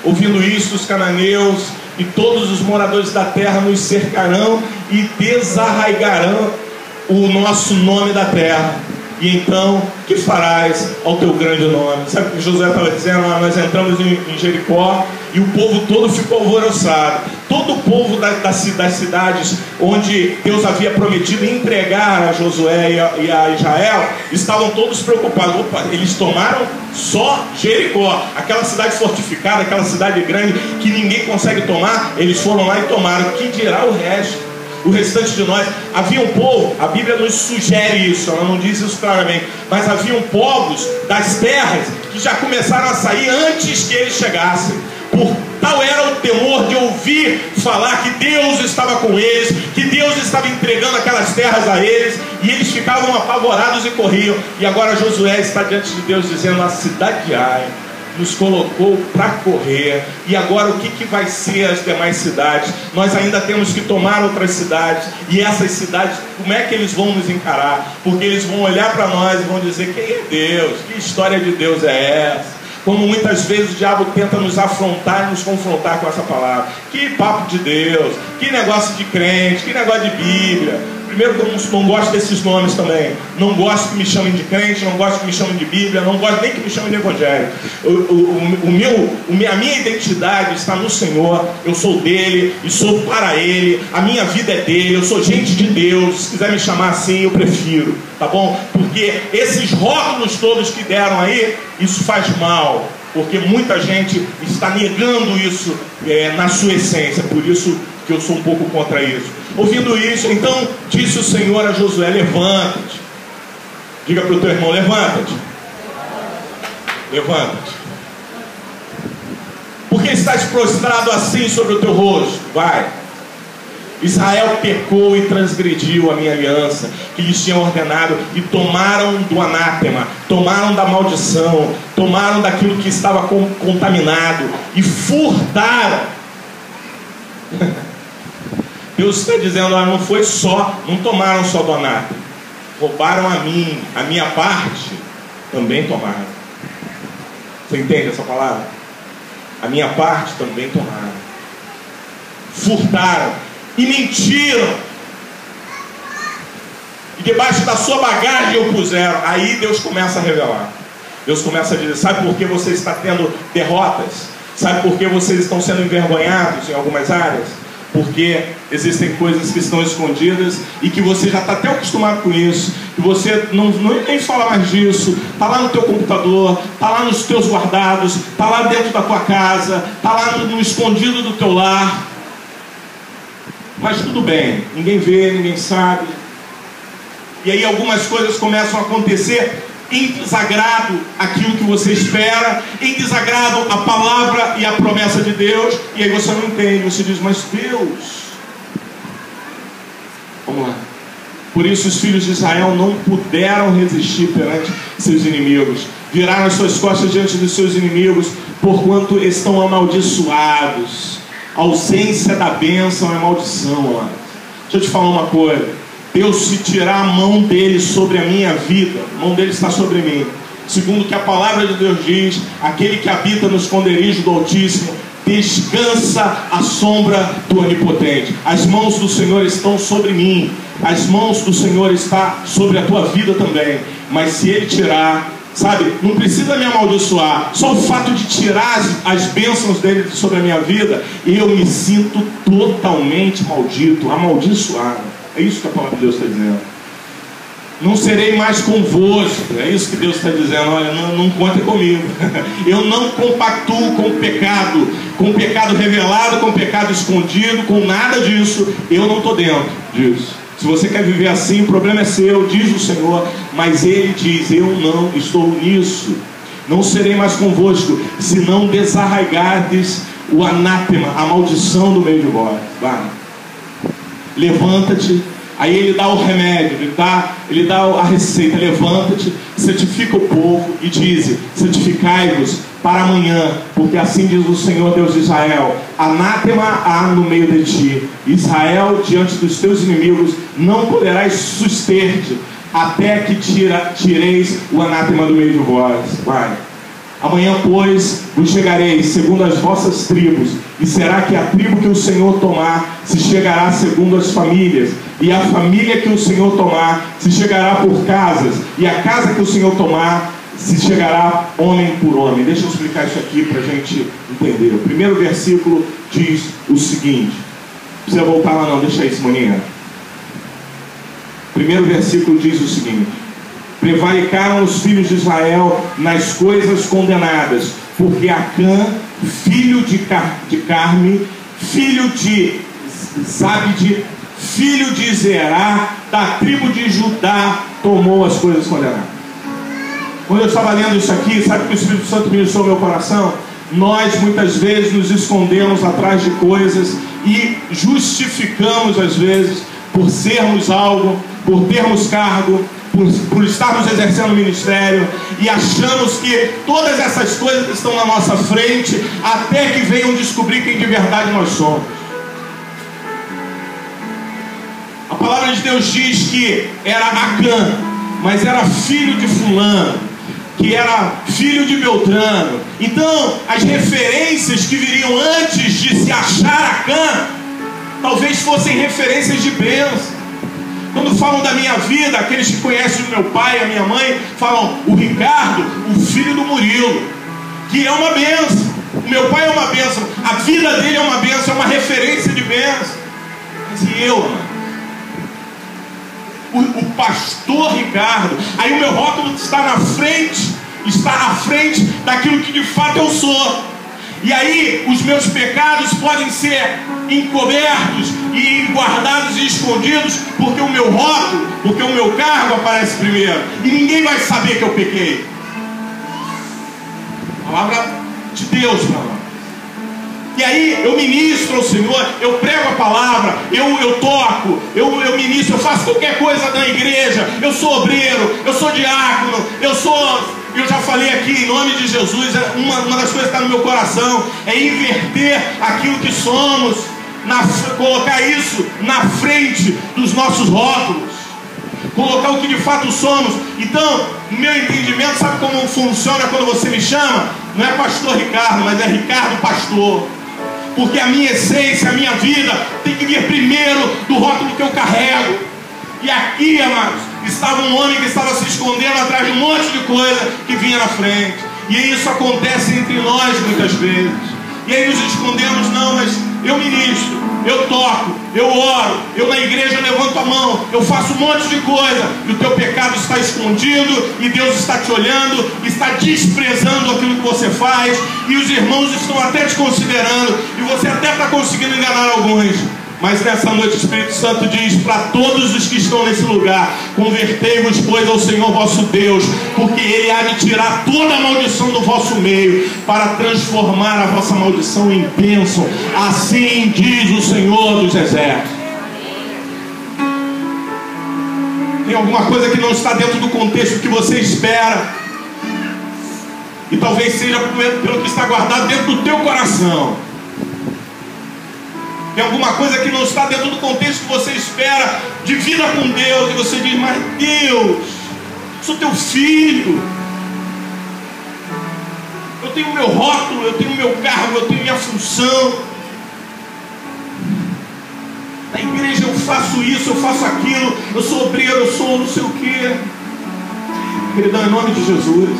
Ouvindo isso, os cananeus e todos os moradores da terra nos cercarão e desarraigarão o nosso nome da terra. E então, que farás ao teu grande nome? Sabe o que Josué estava dizendo? Nós entramos em Jericó e o povo todo ficou alvoroçado. Todo o povo das cidades onde Deus havia prometido entregar a Josué e a Israel estavam todos preocupados. Opa, eles tomaram só Jericó, aquela cidade fortificada, aquela cidade grande que ninguém consegue tomar. Eles foram lá e tomaram. Que dirá o resto? O restante de nós. Havia um povo, a Bíblia nos sugere isso, ela não diz isso claramente, mas haviam povos das terras que já começaram a sair antes que eles chegassem. Por tal era o temor de ouvir falar que Deus estava com eles, que Deus estava entregando aquelas terras a eles, e eles ficavam apavorados e corriam. E agora Josué está diante de Deus dizendo: a cidade de Ai nos colocou para correr, e agora o que vai ser as demais cidades? Nós ainda temos que tomar outras cidades, e essas cidades, como é que eles vão nos encarar? Porque eles vão olhar para nós e vão dizer: quem é Deus? Que história de Deus é essa? como muitas vezes o diabo tenta nos afrontar e nos confrontar com essa palavra. Que papo de Deus, que negócio de crente, que negócio de Bíblia. Primeiro que eu não gosto desses nomes também. Não gosto que me chamem de crente, não gosto que me chamem de Bíblia, não gosto nem que me chamem de Evangelho. A minha identidade está no Senhor. Eu sou dele e sou para ele. A minha vida é dele, eu sou gente de Deus. Se quiser me chamar assim, eu prefiro, tá bom? Porque esses rótulos todos que deram aí, isso faz mal, porque muita gente está negando isso na sua essência. Por isso que eu sou um pouco contra isso. Ouvindo isso, então disse o Senhor a Josué: levanta-te. Diga para o teu irmão: levanta-te. Levanta-te. Por que estás prostrado assim sobre o teu rosto? Vai. Israel pecou e transgrediu a minha aliança que lhes tinha ordenado, e tomaram do anátema, tomaram da maldição, tomaram daquilo que estava contaminado e furtaram. Deus está dizendo: não foi só, não tomaram só do anátema, roubaram a mim, a minha parte também tomaram. Você entende essa palavra? A minha parte também tomaram. Furtaram e mentiram, e debaixo da sua bagagem o puseram. Aí Deus começa a revelar. Deus começa a dizer: sabe por que você está tendo derrotas? Sabe por que vocês estão sendo envergonhados em algumas áreas? Porque existem coisas que estão escondidas e que você já está até acostumado com isso, que você nem fala mais disso. Está lá no teu computador, está lá nos teus guardados, está lá dentro da tua casa, está lá no escondido do teu lar. Mas tudo bem, ninguém vê, ninguém sabe. E aí algumas coisas começam a acontecer em desagrado aquilo que você espera, em desagrado a palavra e a promessa de Deus. E aí você não entende, você diz: mas Deus... Vamos lá. Por isso os filhos de Israel não puderam resistir perante seus inimigos, viraram as suas costas diante dos seus inimigos, porquanto estão amaldiçoados. A ausência da bênção é maldição, mano. Deixa eu te falar uma coisa: Deus, se tirar a mão dele sobre a minha vida, a mão dele está sobre mim. Segundo que a palavra de Deus diz, aquele que habita no esconderijo do Altíssimo descansa à sombra do Onipotente. As mãos do Senhor estão sobre mim, as mãos do Senhor estão sobre a tua vida também. Mas se ele tirar, sabe, não precisa me amaldiçoar, só o fato de tirar as bênçãos dele sobre a minha vida, eu me sinto totalmente maldito, amaldiçoado. É isso que a palavra de Deus está dizendo. Não serei mais convosco. É isso que Deus está dizendo. Olha, não contem comigo. Eu não compactuo com o pecado revelado, com o pecado escondido, com nada disso. Eu não estou dentro disso. Se você quer viver assim, o problema é seu, diz o Senhor. Mas Ele diz: eu não estou nisso. Não serei mais convosco, se não desarraigardes o anátema, a maldição do meio de vós. Vai. Levanta-te. Aí ele dá o remédio, ele dá a receita: levanta-te, santifica o povo e dize: santificai-vos para amanhã, porque assim diz o Senhor Deus de Israel: anátema há no meio de ti, Israel, diante dos teus inimigos não poderás suster-te, até que tireis o anátema do meio de vós. Vai. Amanhã, pois, vos chegareis segundo as vossas tribos, e será que a tribo que o Senhor tomar se chegará segundo as famílias, e a família que o Senhor tomar se chegará por casas, e a casa que o Senhor tomar se chegará homem por homem. Deixa eu explicar isso aqui para a gente entender. O primeiro versículo diz o seguinte: não precisa voltar lá não, deixa aí, Simoninha. O primeiro versículo diz o seguinte: prevaricaram os filhos de Israel nas coisas condenadas, porque Acã, filho de Carme, filho de Zabde, filho de Zerá, da tribo de Judá, tomou as coisas condenadas. Quando eu estava lendo isso aqui, sabe que o Espírito Santo ministrou meu coração? Nós muitas vezes nos escondemos atrás de coisas e justificamos às vezes por sermos algo, por termos cargo, por estarmos exercendo o ministério, e achamos que todas essas coisas estão na nossa frente até que venham descobrir quem de verdade nós somos. A palavra de Deus diz que era Acã, mas era filho de fulano. que era filho de Beltrano. Então, as referências que viriam antes de se achar Acã, talvez fossem referências de bênção. Quando falam da minha vida, aqueles que conhecem o meu pai, a minha mãe, falam o Ricardo, o filho do Murilo, que é uma bênção. O meu pai é uma bênção, a vida dele é uma bênção, é uma referência de bênção. Mas e eu, mano? O pastor Ricardo, aí o meu rótulo está na frente, está à frente daquilo que de fato eu sou. E aí os meus pecados podem ser encobertos e guardados e escondidos, porque o meu rótulo, porque o meu cargo aparece primeiro, e ninguém vai saber que eu pequei. Palavra de Deus para nós. E aí eu ministro ao Senhor, eu prego a palavra, eu toco, eu ministro, eu faço qualquer coisa na igreja, eu sou obreiro, eu sou diácono, eu já falei aqui em nome de Jesus, uma das coisas que está no meu coração é inverter aquilo que somos, colocar isso na frente dos nossos rótulos, colocar o que de fato somos. Então, no meu entendimento, sabe como funciona quando você me chama? Não é pastor Ricardo, mas é Ricardo pastor. Porque a minha essência, a minha vida tem que vir primeiro do rótulo que eu carrego. E aqui, amados, estava um homem que estava se escondendo atrás de um monte de coisa que vinha na frente. E isso acontece entre nós muitas vezes. E aí nos escondemos, não, mas eu ministro, eu toco, eu oro, eu na igreja levanto a mão, eu faço um monte de coisa, e o teu pecado está escondido, e Deus está te olhando, está desprezando aquilo que você faz, e os irmãos estão até te considerando, e você até está conseguindo enganar alguns. Mas nessa noite o Espírito Santo diz para todos os que estão nesse lugar: convertei-vos, pois, ao Senhor vosso Deus, porque Ele há de tirar toda a maldição do vosso meio, para transformar a vossa maldição em bênção. Assim diz o Senhor dos Exércitos. Tem alguma coisa que não está dentro do contexto que você espera, e talvez seja pelo que está guardado dentro do teu coração. Tem alguma coisa que não está dentro do contexto que você espera de vida com Deus, e você diz: mas Deus, sou teu filho, eu tenho o meu rótulo, eu tenho o meu cargo, eu tenho minha função, na igreja eu faço isso, eu faço aquilo, eu sou obreiro, eu sou não sei o que. Queridão, em nome de Jesus,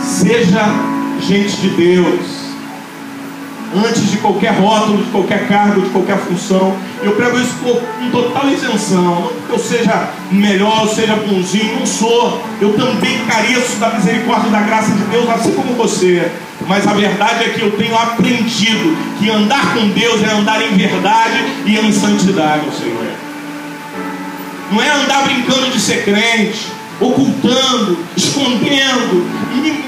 seja gente de Deus antes de qualquer rótulo, de qualquer cargo, de qualquer função. Eu prego isso com total isenção, não porque eu seja melhor, eu seja bonzinho, não sou. Eu também careço da misericórdia e da graça de Deus, assim como você. Mas a verdade é que eu tenho aprendido que andar com Deus é andar em verdade e em santidade, Senhor. Não é andar brincando de ser crente, ocultando, escondendo,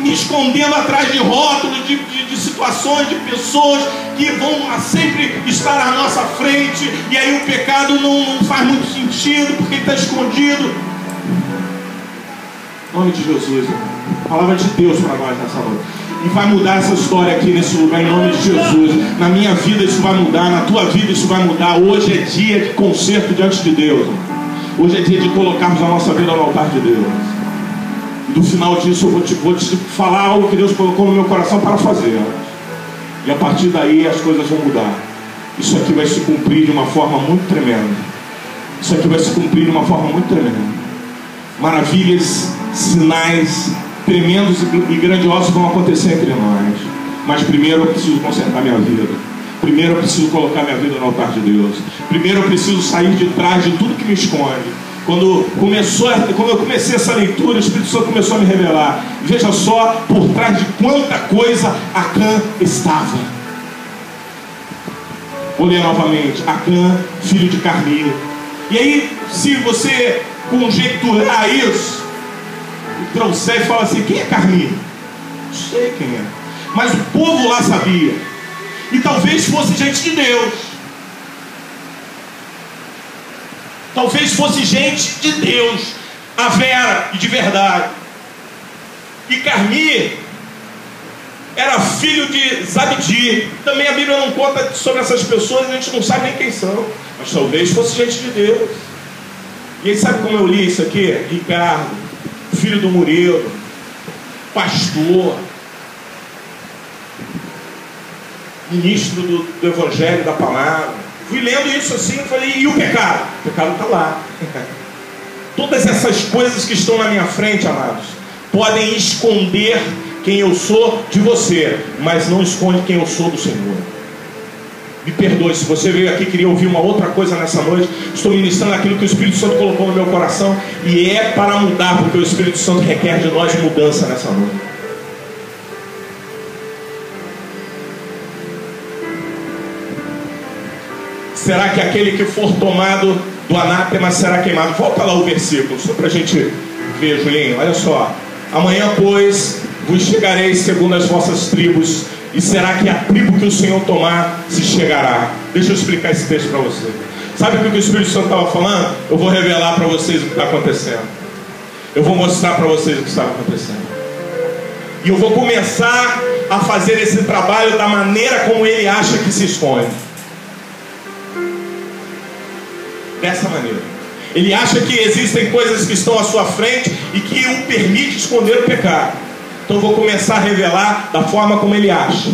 me escondendo atrás de rótulos, de situações, de pessoas que vão sempre estar à nossa frente, e aí o pecado não faz muito sentido, porque ele está escondido. Em nome de Jesus, irmão. Palavra de Deus para nós nessa noite. E vai mudar essa história aqui nesse lugar, em nome de Jesus. Na minha vida isso vai mudar, na tua vida isso vai mudar. Hoje é dia de conserto diante de Deus, irmão. Hoje é dia de colocarmos a nossa vida no altar de Deus. E no final disso eu vou te falar algo que Deus colocou no meu coração para fazer. E a partir daí as coisas vão mudar. Isso aqui vai se cumprir de uma forma muito tremenda. Isso aqui vai se cumprir de uma forma muito tremenda. Maravilhas, sinais tremendos e grandiosos vão acontecer entre nós. Mas primeiro eu preciso consertar minha vida. Primeiro eu preciso colocar minha vida no altar de Deus. Primeiro eu preciso sair de trás de tudo que me esconde. Quando eu comecei essa leitura, o Espírito Santo começou a me revelar. Veja só por trás de quanta coisa Acã estava. Vou ler novamente. Acã, filho de Carmi. E aí, se você conjecturar isso, e trouxer e falar assim: quem é Carmi? Não sei quem é. Mas o povo lá sabia. E talvez fosse gente de Deus. Talvez fosse gente de Deus, a vera e de verdade. E Carmi era filho de Zabdi. Também a Bíblia não conta sobre essas pessoas, a gente não sabe nem quem são. Mas talvez fosse gente de Deus. E aí sabe como eu li isso aqui? Ricardo, filho do Murilo, pastor, ministro do Evangelho, da Palavra. Fui lendo isso assim, falei, e o pecado? O pecado está lá. Todas essas coisas que estão na minha frente, amados, podem esconder quem eu sou de você, mas não esconde quem eu sou do Senhor. Me perdoe, se você veio aqui e queria ouvir uma outra coisa nessa noite, estou ministrando aquilo que o Espírito Santo colocou no meu coração, e é para mudar, porque o Espírito Santo requer de nós mudança nessa noite. Será que aquele que for tomado do anátema será queimado? Volta lá o versículo, só para a gente ver, Julinho. Olha só. Amanhã, pois, vos chegareis segundo as vossas tribos, e será que a tribo que o Senhor tomar se chegará? Deixa eu explicar esse texto para você. Sabe o que o Espírito Santo estava falando? Eu vou revelar para vocês o que está acontecendo. Eu vou mostrar para vocês o que está acontecendo. E eu vou começar a fazer esse trabalho da maneira como ele acha que se esconde. Dessa maneira. Ele acha que existem coisas que estão à sua frente e que o permite esconder o pecado. Então eu vou começar a revelar da forma como ele acha.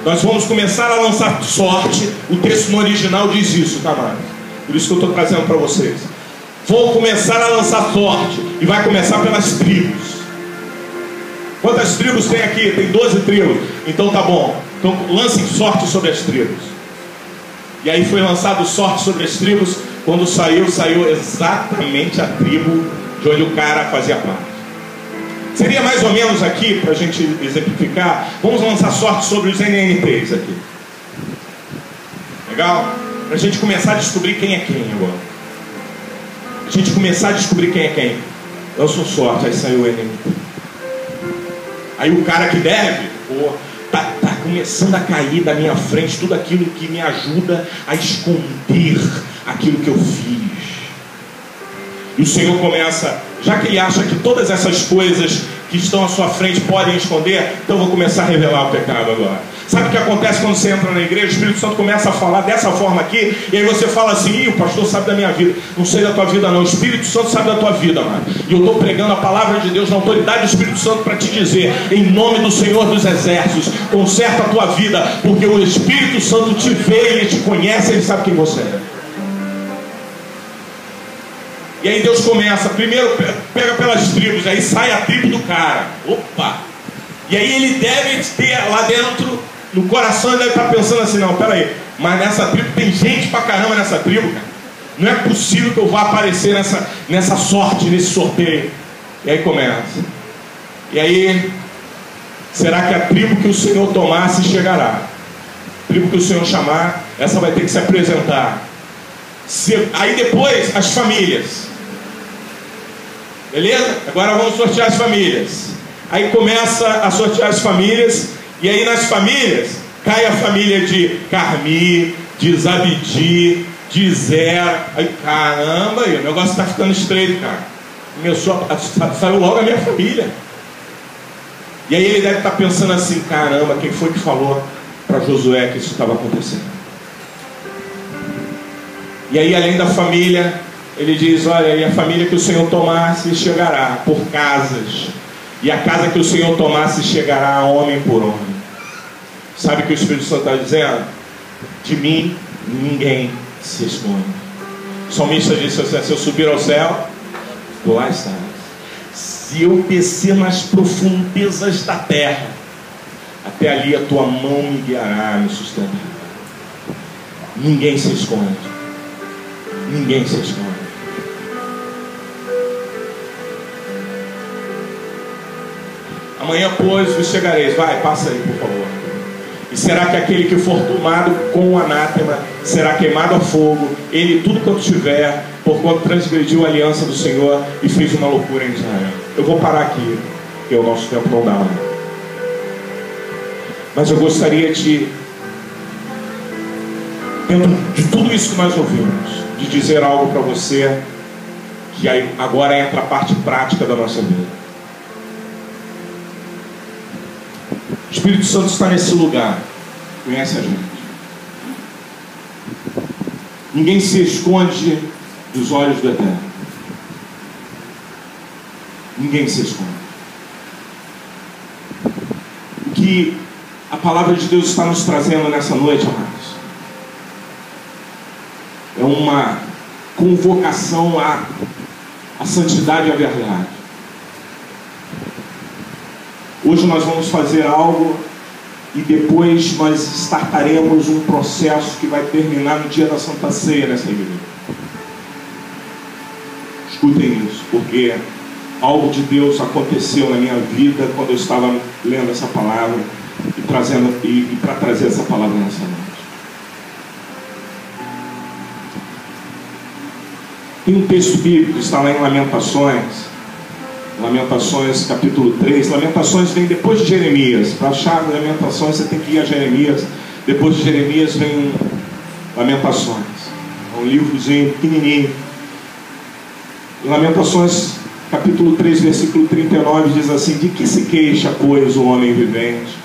Nós vamos começar a lançar sorte. O texto no original diz isso, tá, mano? Por isso que eu estou trazendo para vocês. Vou começar a lançar sorte. E vai começar pelas tribos. Quantas tribos tem aqui? Tem 12 tribos. Então tá bom. Então lancem sorte sobre as tribos. E aí foi lançado sorte sobre as tribos. Quando saiu exatamente a tribo de onde o cara fazia parte. Seria mais ou menos aqui, para a gente exemplificar, vamos lançar sorte sobre os NNTs aqui. Legal? Para a gente começar a descobrir quem é quem agora. A gente começar a descobrir quem é quem. Eu sou sorte, aí saiu o NNT. Aí o cara que deve, tá começando a cair da minha frente tudo aquilo que me ajuda a esconder aquilo que eu fiz. E o Senhor começa, já que ele acha que todas essas coisas que estão à sua frente podem esconder, então eu vou começar a revelar o pecado agora. Sabe o que acontece quando você entra na igreja? O Espírito Santo começa a falar dessa forma aqui, e aí você fala assim, o pastor sabe da minha vida. Não sei da tua vida não, o Espírito Santo sabe da tua vida, mano. E eu estou pregando a palavra de Deus na autoridade do Espírito Santo para te dizer, em nome do Senhor dos Exércitos, conserta a tua vida, porque o Espírito Santo te vê, ele te conhece, ele sabe quem você é. E aí Deus começa, primeiro pega pelas tribos, aí sai a tribo do cara. Opa! E aí ele deve ter lá dentro, no coração, ele deve estar pensando assim, não, peraí, mas nessa tribo tem gente pra caramba nessa tribo, cara. Não é possível que eu vá aparecer nessa sorte, nesse sorteio. E aí começa. E aí, será que a tribo que o Senhor tomar se chegará? A tribo que o Senhor chamar, essa vai ter que se apresentar. Aí depois, as famílias. Beleza? Agora vamos sortear as famílias. Aí começa a sortear as famílias. E aí nas famílias, cai a família de Carmi, de Zabidi, de Zera. Aí caramba, aí, o negócio está ficando estreito, cara. Saiu logo a minha família. E aí ele deve estar pensando assim, caramba, quem foi que falou para Josué que isso estava acontecendo? E aí, além da família, ele diz, olha, e a família que o Senhor tomar se chegará por casas, e a casa que o Senhor tomar se chegará homem por homem. Sabe o que o Espírito Santo está dizendo? De mim ninguém se esconde. O salmista disse assim, se eu subir ao céu, tu lá estás. Se eu descer nas profundezas da terra, até ali a tua mão me guiará, me sustentará. Ninguém se esconde. Ninguém se esconde. Amanhã, pois, vos chegareis. Vai, passa aí, por favor. E será que aquele que for tomado com o anátema será queimado a fogo, ele tudo quanto tiver, porquanto transgrediu a aliança do Senhor e fez uma loucura em Israel. Eu vou parar aqui, porque o nosso tempo não dá mais. Mas eu gostaria de, dentro de tudo isso que nós ouvimos, de dizer algo para você, que aí agora entra a parte prática da nossa vida. O Espírito Santo está nesse lugar, conhece a gente. Ninguém se esconde dos olhos do Eterno. Ninguém se esconde. que a palavra de Deus está nos trazendo nessa noite, amados, é uma convocação à santidade e à verdade. Hoje nós vamos fazer algo e depois nós startaremos um processo que vai terminar no dia da Santa Ceia nessa igreja. Escutem isso, porque algo de Deus aconteceu na minha vida quando eu estava lendo essa palavra e para trazer essa palavra nessa noite. Tem um texto bíblico, está lá em Lamentações capítulo 3. Lamentações vem depois de Jeremias. Para achar Lamentações você tem que ir a Jeremias. Depois de Jeremias vem Lamentações. É um livrozinho pequenininho. Lamentações capítulo 3, versículo 39 diz assim: de que se queixa, pois, o homem vivente?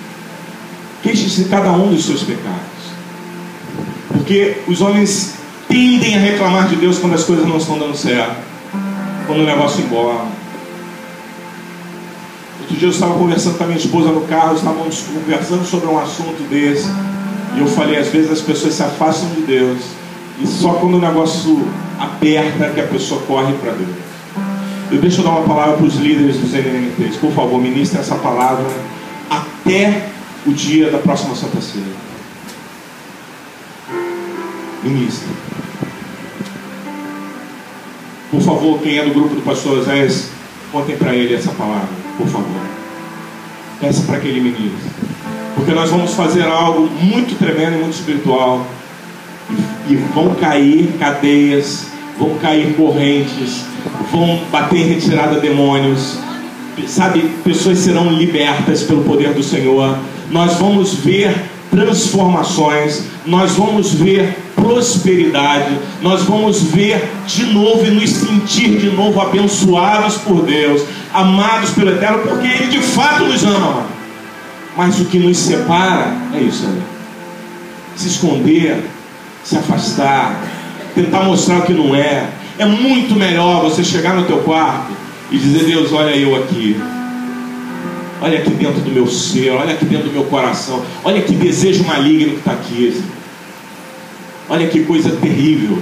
Queixe-se cada um dos seus pecados. Porque os homens tendem a reclamar de Deus quando as coisas não estão dando certo, quando o negócio embola. Outro dia eu estava conversando com a minha esposa no carro, estávamos conversando sobre um assunto desse, e eu falei, às vezes as pessoas se afastam de Deus, e só quando o negócio aperta que a pessoa corre para Deus. Deixa eu dar uma palavra para os líderes dos NNTs. Por favor, ministre essa palavra até o dia da próxima Santa Ceia. Ministre. Por favor, quem é do grupo do pastor Oséias, contem para ele essa palavra, por favor. Peça para que ele ministre. Porque nós vamos fazer algo muito tremendo e muito espiritual. E vão cair cadeias, vão cair correntes, vão bater em retirada demônios, sabe? Pessoas serão libertas pelo poder do Senhor. Nós vamos ver transformações, nós vamos ver prosperidade, nós vamos ver de novo e nos sentir de novo abençoados por Deus, amados pelo Eterno, porque Ele de fato nos ama. Mas o que nos separa é isso aí: se esconder, se afastar, tentar mostrar o que não é. É muito melhor você chegar no teu quarto e dizer: Deus, olha eu aqui, olha aqui dentro do meu ser, olha aqui dentro do meu coração, olha que desejo maligno que está aqui, olha que coisa terrível,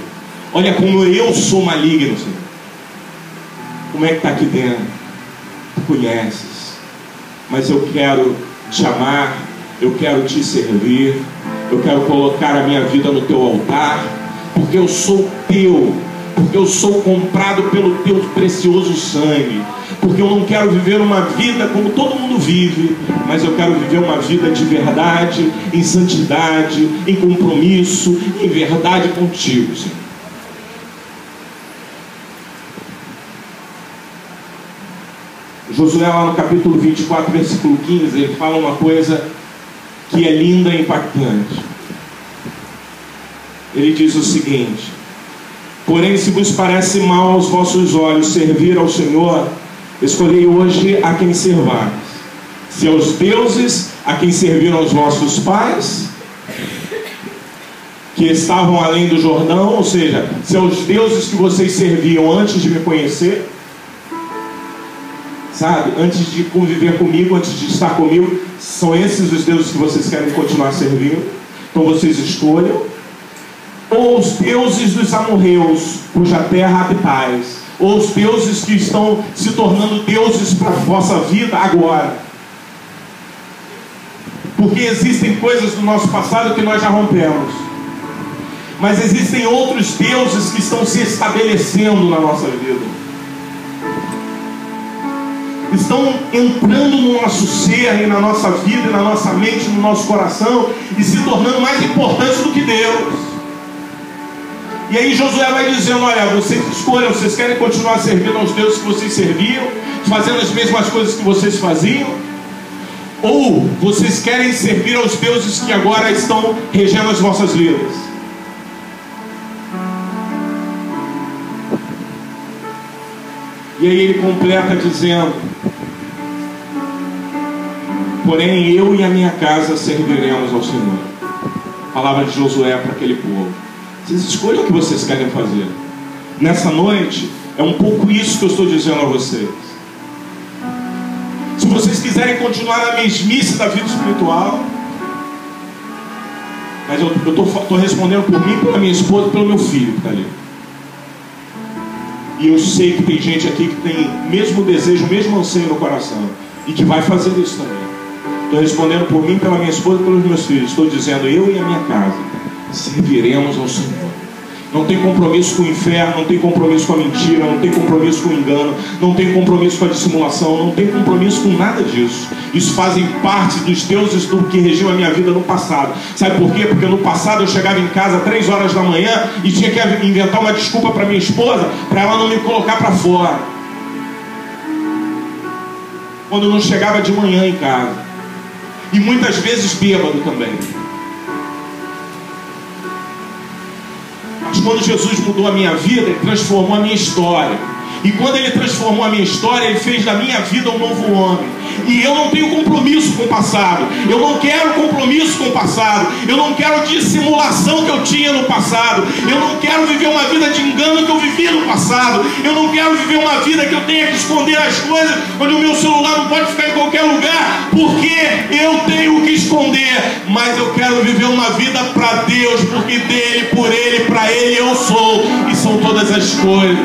olha como eu sou maligno, Senhor. Como é que está aqui dentro? Tu conheces, mas eu quero te amar, eu quero te servir, eu quero colocar a minha vida no teu altar, porque eu sou teu, porque eu sou comprado pelo teu precioso sangue, porque eu não quero viver uma vida como todo mundo vive, mas eu quero viver uma vida de verdade, em santidade, em compromisso, em verdade contigo, Senhor. Josué, lá no capítulo 24, versículo 15, ele fala uma coisa que é linda e impactante. Ele diz o seguinte: porém, se vos parece mal aos vossos olhos servir ao Senhor, escolhei hoje a quem servais. Se aos deuses a quem serviram os vossos pais, que estavam além do Jordão, ou seja, se aos deuses que vocês serviam antes de me conhecer, sabe, antes de conviver comigo, antes de estar comigo, são esses os deuses que vocês querem continuar servindo. Então vocês escolham. Ou os deuses dos amorreus, cuja terra habitais, ou os deuses que estão se tornando deuses para a vossa vida agora. Porque existem coisas do nosso passado que nós já rompemos, mas existem outros deuses que estão se estabelecendo na nossa vida, estão entrando no nosso ser e na nossa vida, e na nossa mente, no nosso coração, e se tornando mais importantes do que Deus. E aí Josué vai dizendo: olha, vocês escolham, vocês querem continuar servindo aos deuses que vocês serviam, fazendo as mesmas coisas que vocês faziam, ou vocês querem servir aos deuses que agora estão regendo as vossas vidas? E aí ele completa dizendo: porém eu e a minha casa serviremos ao Senhor. Palavra de Josué para aquele povo. Vocês escolham o que vocês querem fazer. Nessa noite, é um pouco isso que eu estou dizendo a vocês. Se vocês quiserem continuar na mesmice da vida espiritual, mas eu estou respondendo por mim, pela minha esposa e pelo meu filho que está ali. E eu sei que tem gente aqui que tem o mesmo desejo, o mesmo anseio no coração, e que vai fazer isso também. Estou respondendo por mim, pela minha esposa e pelos meus filhos. Estou dizendo, eu e a minha casa serviremos ao Senhor. Não tem compromisso com o inferno, não tem compromisso com a mentira, não tem compromisso com o engano, não tem compromisso com a dissimulação, não tem compromisso com nada disso. Isso fazem parte dos deuses do que regiu a minha vida no passado. Sabe por quê? Porque no passado eu chegava em casa 3 horas da manhã e tinha que inventar uma desculpa para minha esposa, para ela não me colocar para fora. Quando eu não chegava de manhã em casa. E muitas vezes bêbado também. Mas quando Jesus mudou a minha vida, Ele transformou a minha história. E quando Ele transformou a minha história, Ele fez da minha vida um novo homem. E eu não tenho compromisso com o passado. Eu não quero compromisso com o passado. Eu não quero dissimulação que eu tinha no passado. Eu não quero viver uma vida de engano que eu vivi no passado. Eu não quero viver uma vida que eu tenha que esconder as coisas, onde o meu celular não pode ficar em qualquer lugar, porque eu tenho que esconder. Mas eu quero viver uma vida para Deus, porque dele, por Ele, para Ele eu sou. E são todas as coisas.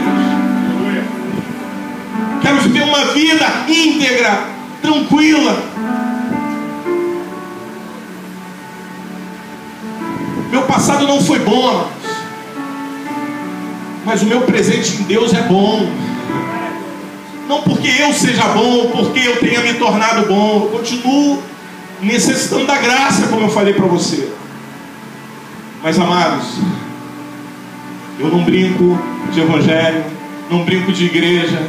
Quero viver uma vida íntegra, tranquila. Meu passado não foi bom, mas o meu presente em Deus é bom. Não porque eu seja bom, porque eu tenha me tornado bom. Eu continuo necessitando da graça, como eu falei para você. Mas, amados, eu não brinco de evangelho, não brinco de igreja,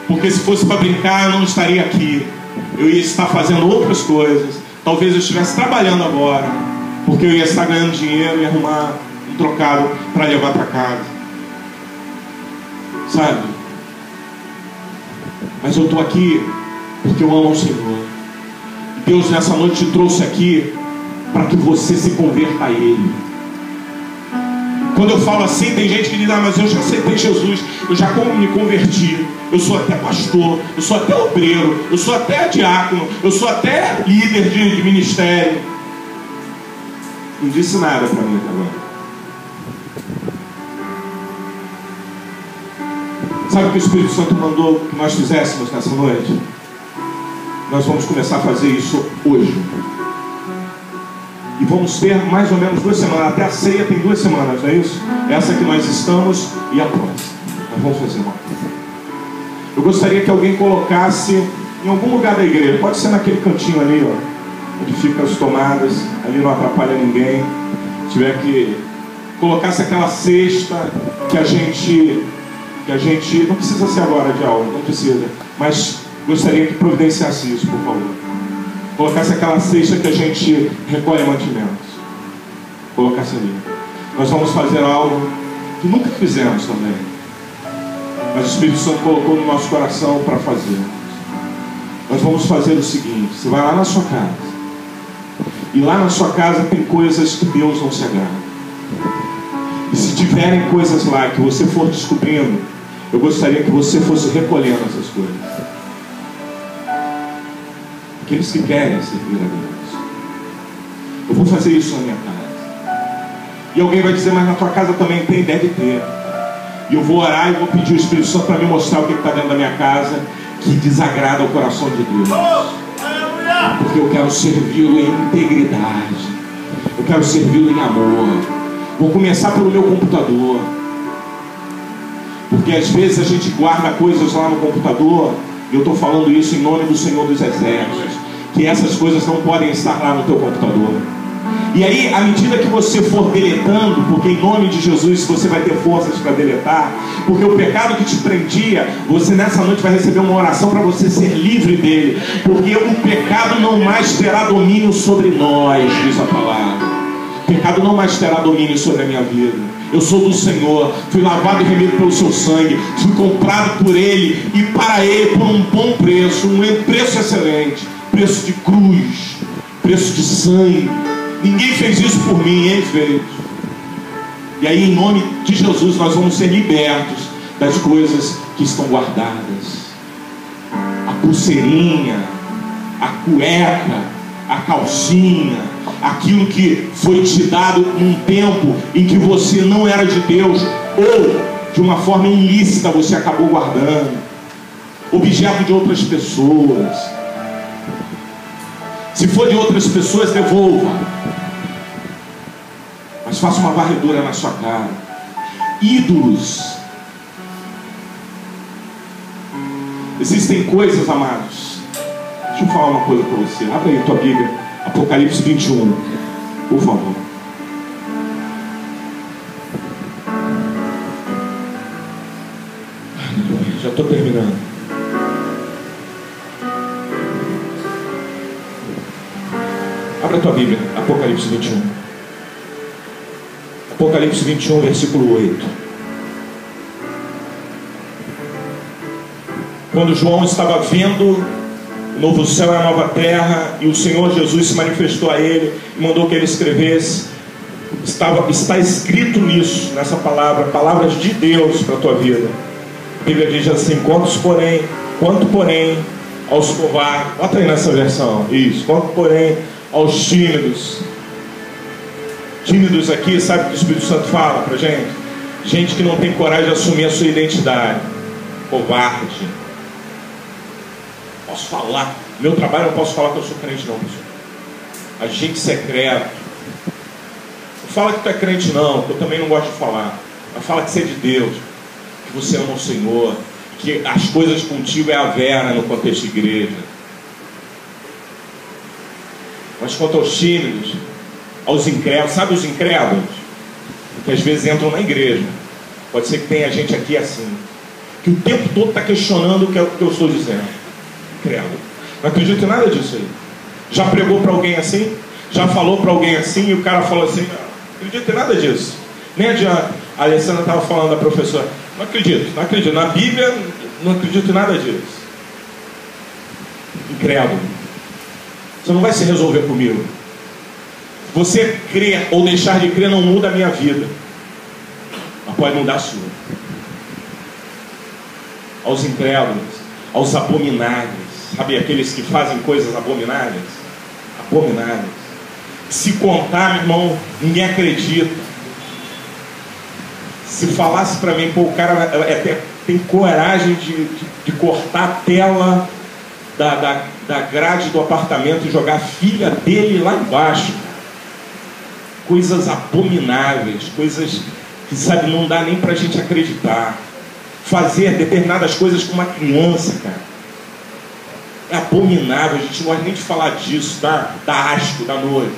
porque se fosse para brincar eu não estaria aqui. Eu ia estar fazendo outras coisas. Talvez eu estivesse trabalhando agora, porque eu ia estar ganhando dinheiro e arrumar um trocado para levar para casa. Sabe? Mas eu estou aqui porque eu amo o Senhor. Deus nessa noite te trouxe aqui para que você se converta a Ele. Quando eu falo assim, tem gente que diz, mas eu já aceitei Jesus, eu já me converti, eu sou até pastor, eu sou até obreiro, eu sou até diácono, eu sou até líder de ministério. Não disse nada para mim até agora. Sabe o que o Espírito Santo mandou que nós fizéssemos nessa noite? Nós vamos começar a fazer isso hoje. E vamos ter mais ou menos 2 semanas. Até a ceia tem 2 semanas, não é isso? Essa que nós estamos e a próxima. Nós vamos fazer uma. Eu gostaria que alguém colocasse em algum lugar da igreja. Pode ser naquele cantinho ali, ó, onde ficam as tomadas. Ali não atrapalha ninguém. Se tiver que colocasse aquela cesta que a gente não precisa ser agora de aula, não precisa. Mas gostaria que providenciasse isso, por favor. Colocasse aquela cesta que a gente recolhe mantimentos. Colocasse ali. Nós vamos fazer algo que nunca fizemos também, mas o Espírito Santo colocou no nosso coração para fazer. Nós vamos fazer o seguinte: você vai lá na sua casa, e lá na sua casa tem coisas que Deus não se agrada. E se tiverem coisas lá que você for descobrindo, eu gostaria que você fosse recolhendo essas coisas. Aqueles que querem servir a Deus. Eu vou fazer isso na minha casa. E alguém vai dizer, mas na tua casa também tem? Deve ter. E eu vou orar e vou pedir o Espírito Santo para me mostrar o que está dentro da minha casa que desagrada o coração de Deus. Porque eu quero servi-lo em integridade. Eu quero servi-lo em amor. Vou começar pelo meu computador. Porque às vezes a gente guarda coisas lá no computador. E eu estou falando isso em nome do Senhor dos Exércitos, que essas coisas não podem estar lá no teu computador. E aí, à medida que você for deletando, porque em nome de Jesus você vai ter forças para deletar, porque o pecado que te prendia, você nessa noite vai receber uma oração para você ser livre dele, porque o pecado não mais terá domínio sobre nós, diz a palavra. O pecado não mais terá domínio sobre a minha vida. Eu sou do Senhor, fui lavado e remido pelo seu sangue, fui comprado por Ele e para Ele por um bom preço, um preço excelente, preço de cruz, preço de sangue. Ninguém fez isso por mim, Ele fez. E aí, em nome de Jesus, nós vamos ser libertos das coisas que estão guardadas. A pulseirinha, a cueca, a calcinha, aquilo que foi te dado num tempo em que você não era de Deus, ou de uma forma ilícita você acabou guardando, objeto de outras pessoas. Se for de outras pessoas, devolva, mas faça uma varredura na sua cara. Ídolos. Existem coisas, amados. Deixa eu falar uma coisa para você. Abre aí tua Bíblia, Apocalipse 21, por favor. Já estou terminando. Abra a tua Bíblia, Apocalipse 21. Apocalipse 21, versículo 8. Quando João estava vendo o novo céu e a nova terra, e o Senhor Jesus se manifestou a ele e mandou que ele escrevesse, está escrito nisso, nessa palavra, palavras de Deus para a tua vida. A Bíblia diz assim: quanto porém aos covardes, bota aí nessa versão, isso, quanto porém aos tímidos. Tímidos aqui, sabe o que o Espírito Santo fala para gente? Gente que não tem coragem de assumir a sua identidade. Covarde. Posso falar, meu trabalho eu não posso falar que eu sou crente não, pessoal. Agente secreto. Não fala que tu é crente não, que eu também não gosto de falar. Mas fala que você é de Deus, que você ama o Senhor, que as coisas contigo é a vera no contexto de igreja. Mas quanto aos tímidos, aos incrédulos, sabe os incrédulos? Que às vezes entram na igreja. Pode ser que tenha gente aqui assim, que o tempo todo está questionando o que eu estou dizendo. Incrédulo. Não acredito em nada disso aí. Já pregou para alguém assim? Já falou para alguém assim? E o cara falou assim: não acredito em nada disso. Nem adianta. A Alessandra estava falando da professora: não acredito. Na Bíblia não acredito em nada disso. Incrédulo. Você não vai se resolver comigo. Você crer ou deixar de crer não muda a minha vida, mas pode mudar a sua. Aos incrédulos, aos abomináveis, sabe, aqueles que fazem coisas abomináveis? Abomináveis. Se contar, meu irmão, ninguém acredita. Se falasse para mim, pô, o cara tem coragem de cortar a tela da grade do apartamento e jogar a filha dele lá embaixo. Coisas abomináveis, coisas que, sabe, não dá nem pra gente acreditar. Fazer determinadas coisas com uma criança, cara, é abominável. A gente não gosta nem de falar disso, dá asco, dá nojo.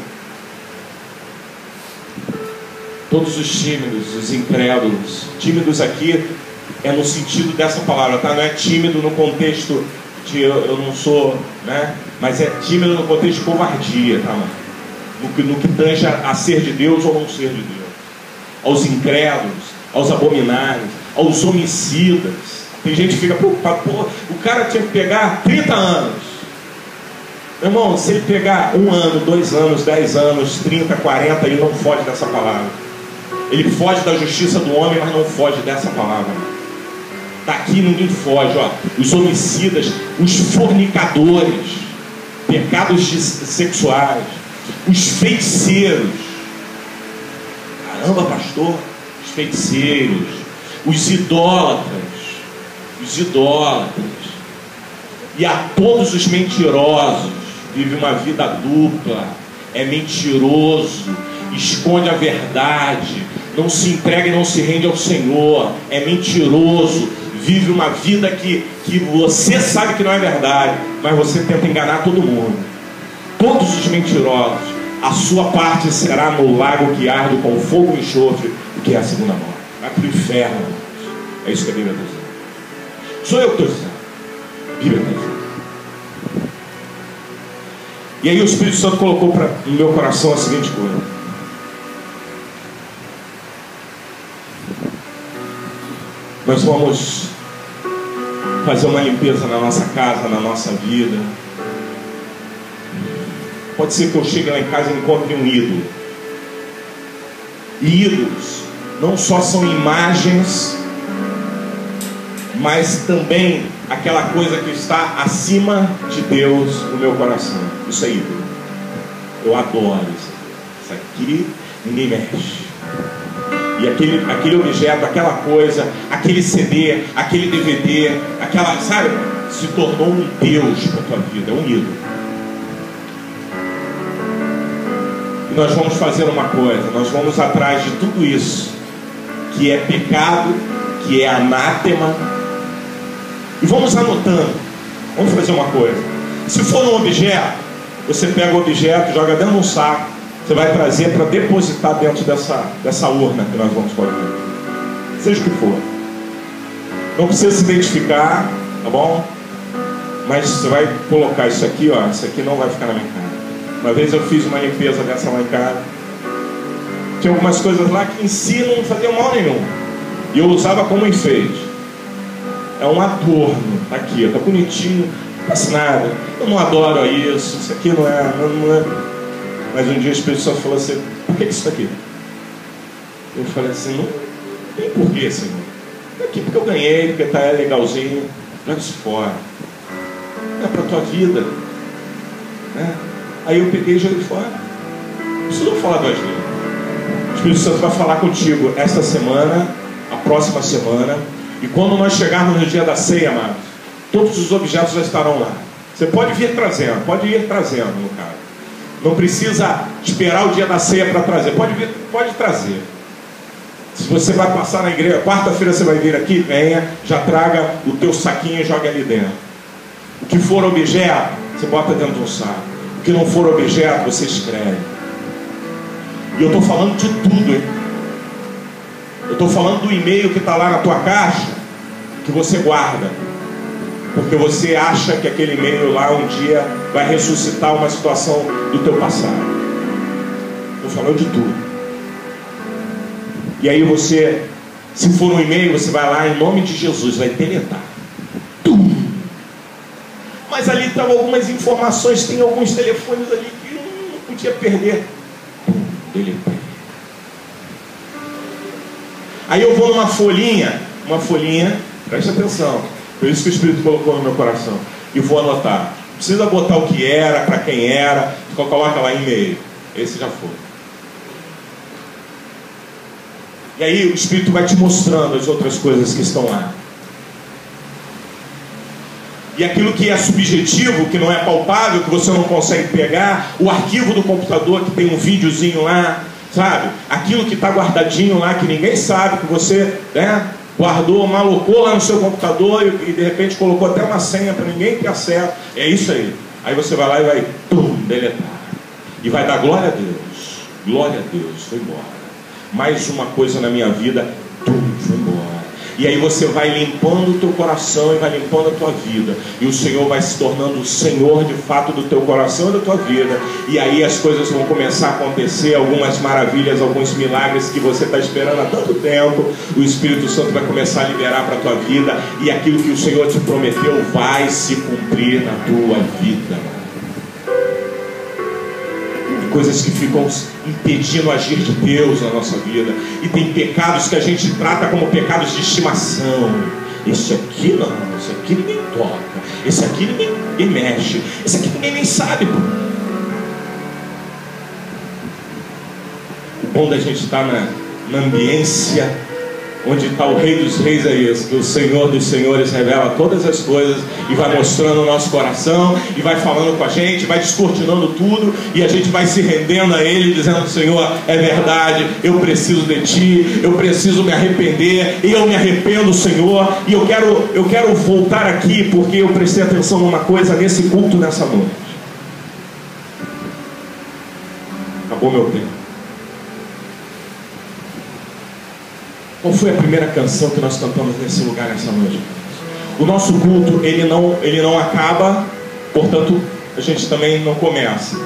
Todos os tímidos, os incrédulos. Tímidos aqui é no sentido dessa palavra, tá? Não é tímido no contexto de eu não sou, né? Mas é tímido no contexto de covardia, tá, mano? No que tange a ser de Deus ou não ser de Deus. Aos incrédulos, aos abomináveis, aos homicidas. Tem gente que fica preocupado: pô, o cara tinha que pegar 30 anos. Meu irmão, se ele pegar 1 ano, 2 anos, 10 anos, 30, 40, ele não foge dessa palavra. Ele foge da justiça do homem, mas não foge dessa palavra. Daqui ninguém foge, ó. Os homicidas, os fornicadores, pecados sexuais, os feiticeiros. Caramba, pastor, os feiticeiros, os idólatras, e a todos os mentirosos. Vive uma vida dupla, é mentiroso, esconde a verdade, não se entrega e não se rende ao Senhor, é mentiroso, vive uma vida que você sabe que não é verdade, mas você tenta enganar todo mundo. Todos os mentirosos, a sua parte será no lago que arde com fogo e enxofre, que é a segunda morte. Vai para o inferno, irmãos. É isso que a Bíblia está dizendo. Sou eu que estou dizendo. A Bíblia está dizendo. E aí o Espírito Santo colocou no meu coração a seguinte coisa: nós vamos fazer uma limpeza na nossa casa, na nossa vida. Pode ser que eu chegue lá em casa e encontre um ídolo. E ídolos não só são imagens mas também aquela coisa que está acima de Deus no meu coração. Isso é ídolo. Eu adoro isso. Isso aqui ninguém mexe. E aquele objeto, aquela coisa, aquele CD, aquele DVD, aquela, sabe, se tornou um Deus para a tua vida, é um ídolo. E nós vamos fazer uma coisa, nós vamos atrás de tudo isso que é pecado, que é anátema, e vamos anotando. Vamos fazer uma coisa. Se for um objeto, você pega o objeto, joga dentro de um saco, você vai trazer para depositar dentro dessa urna que nós vamos colocar. Seja o que for. Não precisa se identificar, tá bom? Mas você vai colocar isso aqui, ó. Isso aqui não vai ficar na minha casa. Uma vez eu fiz uma limpeza dessa lá em casa. Tinha algumas coisas lá que em si não faziam mal nenhum. E eu usava como enfeite. É um adorno. Tá aqui, ó, tá bonitinho, não faz nada. Eu não adoro isso. Isso aqui não é. Mas um dia o Espírito Santo falou assim: por que isso está aqui? Eu falei assim: não tem porquê, Senhor. Está aqui porque eu ganhei, porque está legalzinho. Joga isso fora. É para a tua vida, né? Aí eu peguei e joguei fora. Não precisa falar duas vezes. O Espírito Santo vai falar contigo esta semana, a próxima semana. E quando nós chegarmos no dia da ceia, amados, todos os objetos já estarão lá. Você pode ir trazendo, no caso. Não precisa esperar o dia da ceia para trazer. Pode trazer. Se você vai passar na igreja, quarta-feira você vai vir aqui, venha, já traga o teu saquinho e joga ali dentro. O que for objeto, você bota dentro de um saco. O que não for objeto, você escreve. E eu estou falando de tudo, hein? Eu estou falando do e-mail que está lá na tua caixa, que você guarda. Porque você acha que aquele e-mail lá um dia vai ressuscitar uma situação do teu passado. Estou falando de tudo. E aí você, se for um e-mail, você vai lá em nome de Jesus, vai deletar. Mas ali estão algumas informações, tem alguns telefones ali que não podia perder. Deletei. Aí eu vou numa folhinha, preste atenção. Por isso que o Espírito colocou no meu coração. E vou anotar. Não precisa botar o que era, para quem era. Coloca lá em e-mail. Esse já foi. E aí o Espírito vai te mostrando as outras coisas que estão lá. E aquilo que é subjetivo, que não é palpável, que você não consegue pegar, o arquivo do computador que tem um videozinho lá, sabe? Aquilo que está guardadinho lá, que ninguém sabe, que você, né, guardou, malocou lá no seu computador e de repente colocou até uma senha para ninguém ter acesso. É isso aí. Aí você vai lá e vai deletar. E vai dar glória a Deus. Glória a Deus, foi embora. Mais uma coisa na minha vida, foi embora. E aí você vai limpando o teu coração e vai limpando a tua vida. E o Senhor vai se tornando o Senhor de fato do teu coração e da tua vida. E aí as coisas vão começar a acontecer, algumas maravilhas, alguns milagres que você está esperando há tanto tempo. O Espírito Santo vai começar a liberar para a tua vida. E aquilo que o Senhor te prometeu vai se cumprir na tua vida. Coisas que ficam impedindo o agir de Deus na nossa vida. E tem pecados que a gente trata como pecados de estimação. Esse aqui não, esse aqui ninguém toca, esse aqui ninguém mexe, esse aqui ninguém nem sabe. O bom da gente estar na ambiência onde está o Rei dos Reis, é isso, que o Senhor dos Senhores revela todas as coisas e vai mostrando o nosso coração e vai falando com a gente, vai descortinando tudo e a gente vai se rendendo a Ele, dizendo: Senhor, é verdade, eu preciso de Ti, eu preciso me arrepender, e eu me arrependo, Senhor, e eu quero voltar aqui porque eu prestei atenção numa coisa nesse culto nessa noite. Acabou meu tempo. Qual foi a primeira canção que nós cantamos nesse lugar nessa noite? O nosso culto, ele não acaba, portanto, a gente também não começa.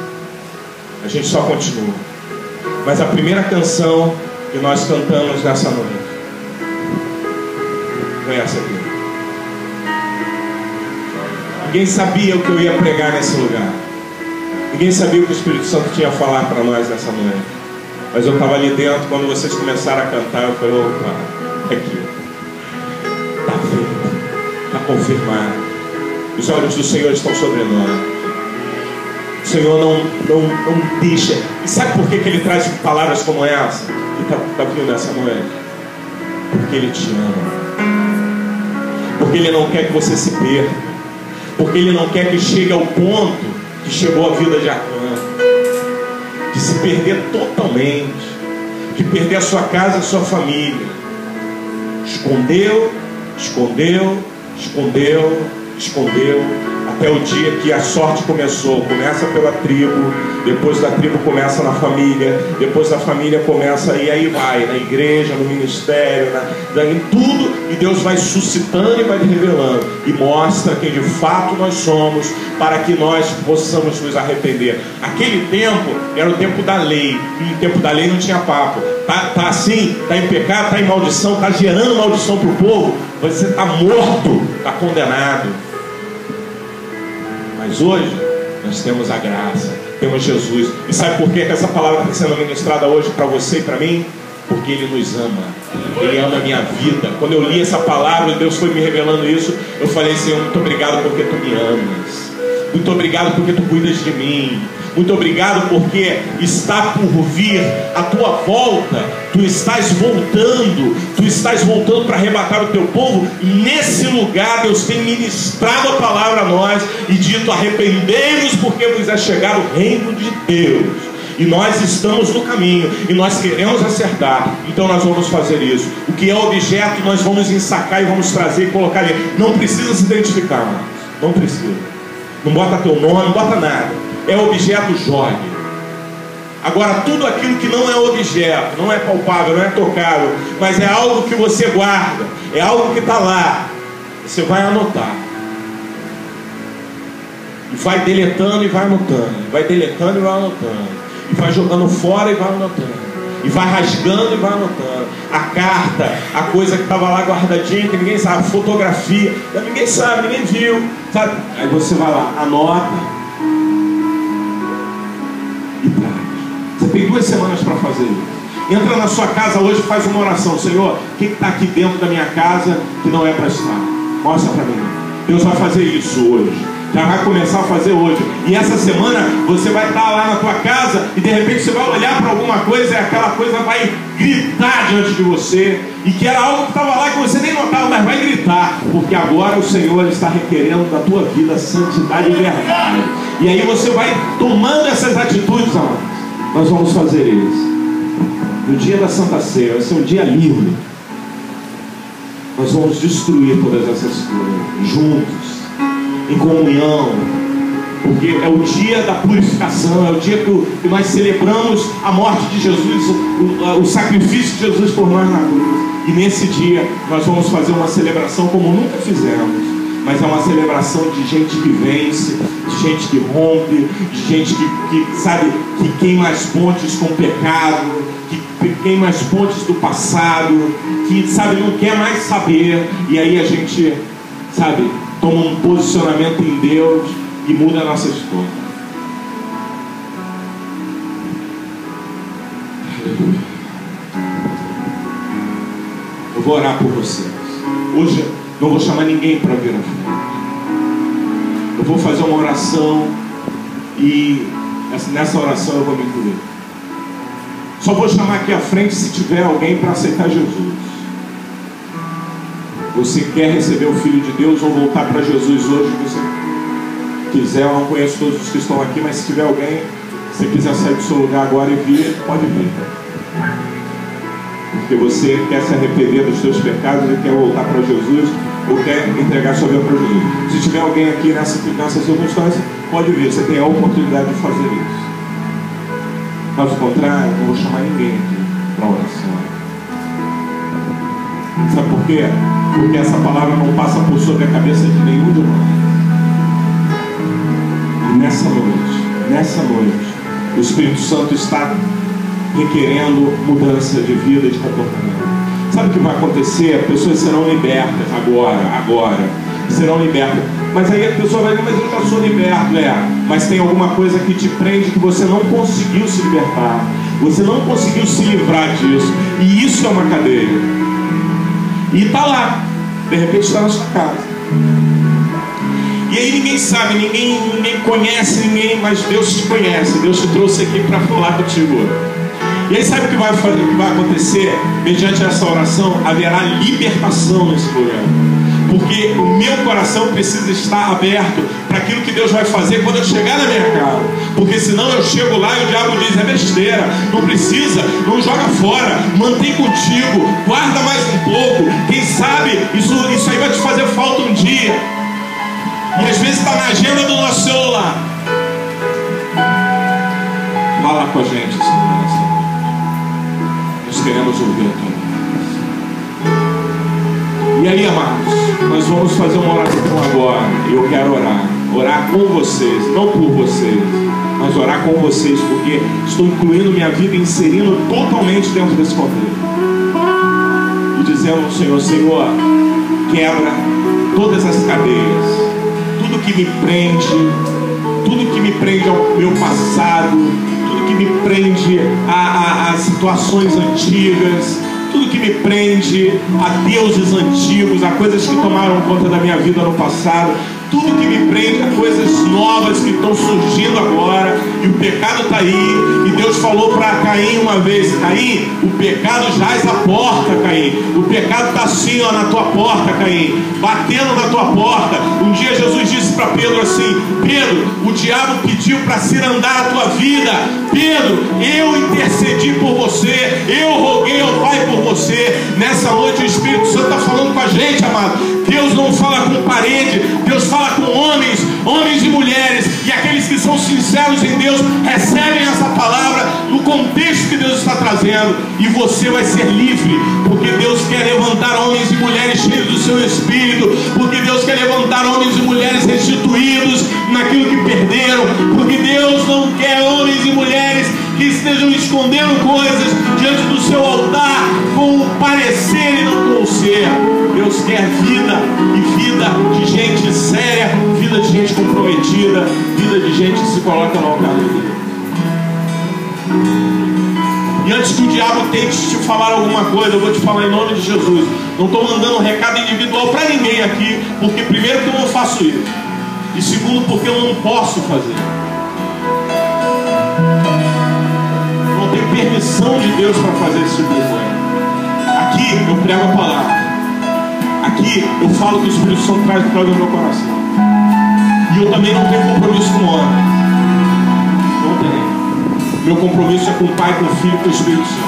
A gente só continua. Mas a primeira canção que nós cantamos nessa noite foi essa aqui. Ninguém sabia o que eu ia pregar nesse lugar. Ninguém sabia o que o Espírito Santo tinha a falar para nós nessa noite. Mas eu estava ali dentro, quando vocês começaram a cantar, eu falei: opa, aqui, está feito. confirmar. Os olhos do Senhor estão sobre nós. O Senhor não deixa. E sabe por que Ele traz palavras como essa? Que está vindo nessa noite? Porque Ele te ama. Porque Ele não quer que você se perca. Porque Ele não quer que chegue ao ponto que chegou a vida de Acã, de se perder totalmente, de perder a sua casa, a sua família. Escondeu, escondeu, escondeu, escondeu, até o dia que a sorte começou. Começa pela tribo, depois da tribo começa na família, depois da família começa, e aí vai na igreja, no ministério, em tudo, e Deus vai suscitando e vai revelando, e mostra quem de fato nós somos, para que nós possamos nos arrepender. Aquele tempo era o tempo da lei, e no tempo da lei não tinha papo. Tá assim, tá em pecado, tá em maldição, tá gerando maldição para o povo, você está morto, está condenado. Mas hoje nós temos a graça, temos Jesus. E sabe por que essa palavra está sendo ministrada hoje para você e para mim? Porque Ele nos ama. Ele ama a minha vida. Quando eu li essa palavra, Deus foi me revelando isso. Eu falei: Senhor, muito obrigado porque Tu me amas. Muito obrigado porque Tu cuidas de mim. Muito obrigado porque está por vir a Tua volta. Tu estás voltando para arrebatar o Teu povo. E nesse lugar Deus tem ministrado a palavra a nós e dito: arrependei-vos porque vos é chegado o reino de Deus. E nós estamos no caminho, e nós queremos acertar. Então nós vamos fazer isso. O que é objeto nós vamos ensacar e vamos trazer e colocar ali. Não precisa se identificar mais. Não precisa. Não bota teu nome, não bota nada. É objeto, jogue. Agora, tudo aquilo que não é objeto, não é palpável, não é tocável, mas é algo que você guarda, é algo que está lá, você vai anotar. E vai deletando e vai anotando. Vai deletando e vai anotando. E vai jogando fora e vai anotando. E vai rasgando e vai anotando. A carta, a coisa que estava lá guardadinha, que ninguém sabe, a fotografia, ninguém sabe, ninguém viu, sabe? Aí você vai lá, anota e traz. Você tem 2 semanas para fazer isso. Entra na sua casa hoje e faz uma oração: Senhor, o que está aqui dentro da minha casa que não é para estar? Mostra para mim. Deus vai fazer isso hoje. Já vai começar a fazer hoje. E essa semana você vai estar lá na tua casa e de repente você vai olhar para alguma coisa e aquela coisa vai gritar diante de você. E que era algo que estava lá que você nem notava, mas vai gritar. Porque agora o Senhor está requerendo da tua vida santidade e verdade. E aí você vai tomando essas atitudes, amados. Nós vamos fazer isso. No dia da Santa Ceia, vai ser um dia livre. Nós vamos destruir todas essas coisas juntos, em comunhão, porque é o dia da purificação, é o dia que nós celebramos a morte de Jesus, o sacrifício de Jesus por nós na cruz. E nesse dia nós vamos fazer uma celebração como nunca fizemos, mas é uma celebração de gente que vence, de gente que rompe, de gente que sabe, que queima as pontes com o pecado, que queima as pontes do passado, que sabe, não quer mais saber. E aí a gente, sabe, toma um posicionamento em Deus e muda a nossa história. Aleluia. Eu vou orar por vocês. Hoje não vou chamar ninguém para vir à frente. Eu vou fazer uma oração e nessa oração eu vou me incluir. Só vou chamar aqui à frente se tiver alguém para aceitar Jesus. Você quer receber o Filho de Deus ou voltar para Jesus hoje? Se você quiser, eu não conheço todos os que estão aqui, mas se tiver alguém, se quiser sair do seu lugar agora e vir, pode vir. Porque você quer se arrepender dos seus pecados e quer voltar para Jesus, ou quer entregar sua vida para Jesus. Se tiver alguém aqui nessa circunstância, pode vir, você tem a oportunidade de fazer isso. Caso contrário, não vou chamar ninguém aqui para oração. Sabe por quê? Porque essa palavra não passa por sobre a cabeça de nenhum de nós. E nessa noite, o Espírito Santo está requerendo mudança de vida e de comportamento. Sabe o que vai acontecer? As pessoas serão libertas agora. Serão libertas. Mas aí a pessoa vai dizer: mas eu já sou liberto. Mas tem alguma coisa que te prende que você não conseguiu se libertar. Você não conseguiu se livrar disso. E isso é uma cadeia. E está lá. De repente está na sua casa. E aí ninguém sabe, ninguém conhece ninguém, mas Deus te conhece. Deus te trouxe aqui para falar contigo. E aí sabe o que vai acontecer? Mediante essa oração, haverá libertação nesse lugar. Porque o meu coração precisa estar aberto para aquilo que Deus vai fazer quando eu chegar na minha casa. Porque senão eu chego lá e o diabo diz: é besteira, não precisa, não joga fora, mantém contigo, guarda mais um pouco. Quem sabe isso aí vai te fazer falta um dia. E às vezes está na agenda do nosso celular. Fala com a gente, Senhor. Nós queremos ouvir a tua voz. E aí, amados, nós vamos fazer uma oração agora. Eu quero orar com vocês, não por vocês, mas orar com vocês, porque estou incluindo minha vida, inserindo totalmente dentro desse contexto. E dizendo ao Senhor: Senhor, quebra todas as cadeias, tudo que me prende ao meu passado, tudo que me prende a situações antigas, tudo que me prende a deuses antigos, a coisas que tomaram conta da minha vida no passado, tudo que me prende a coisas novas que estão surgindo agora. E o pecado está aí. E Deus falou para Caim uma vez: Caim, o pecado jaz à porta, Caim. O pecado está assim, ó, na tua porta, Caim, batendo na tua porta. Um dia Jesus disse para Pedro assim: Pedro, o diabo pediu para cirandar a tua vida. Pedro, eu intercedi por você, eu roguei ao Pai por você. Nessa noite o Espírito Santo está falando com a gente, amado. Deus não fala com parede, Deus fala com homens e mulheres, e aqueles que são sinceros em Deus recebem essa palavra no contexto que Deus está trazendo, e você vai ser livre, porque Deus quer levantar homens e mulheres cheios do seu Espírito, porque Deus quer levantar homens e mulheres restituídos naquilo que perderam, porque Deus não quer homens e mulheres que estejam escondendo coisas diante do seu altar com o parecer e não com o ser. Deus quer vida, e vida de gente séria, vida de gente comprometida, vida de gente que se coloca no altar de Deus. E antes que o diabo tente te falar alguma coisa, eu vou te falar em nome de Jesus. Não estou mandando um recado individual para ninguém aqui, porque primeiro que eu não faço isso, e segundo porque eu não posso fazer. Não tenho permissão de Deus para fazer esse tipo de coisa. Aqui eu prego a palavra. Aqui eu falo que o Espírito Santo traz para o meu coração. E eu também não tenho compromisso com homens. Não tenho. Meu compromisso é com o Pai, com o Filho e com o Espírito Santo.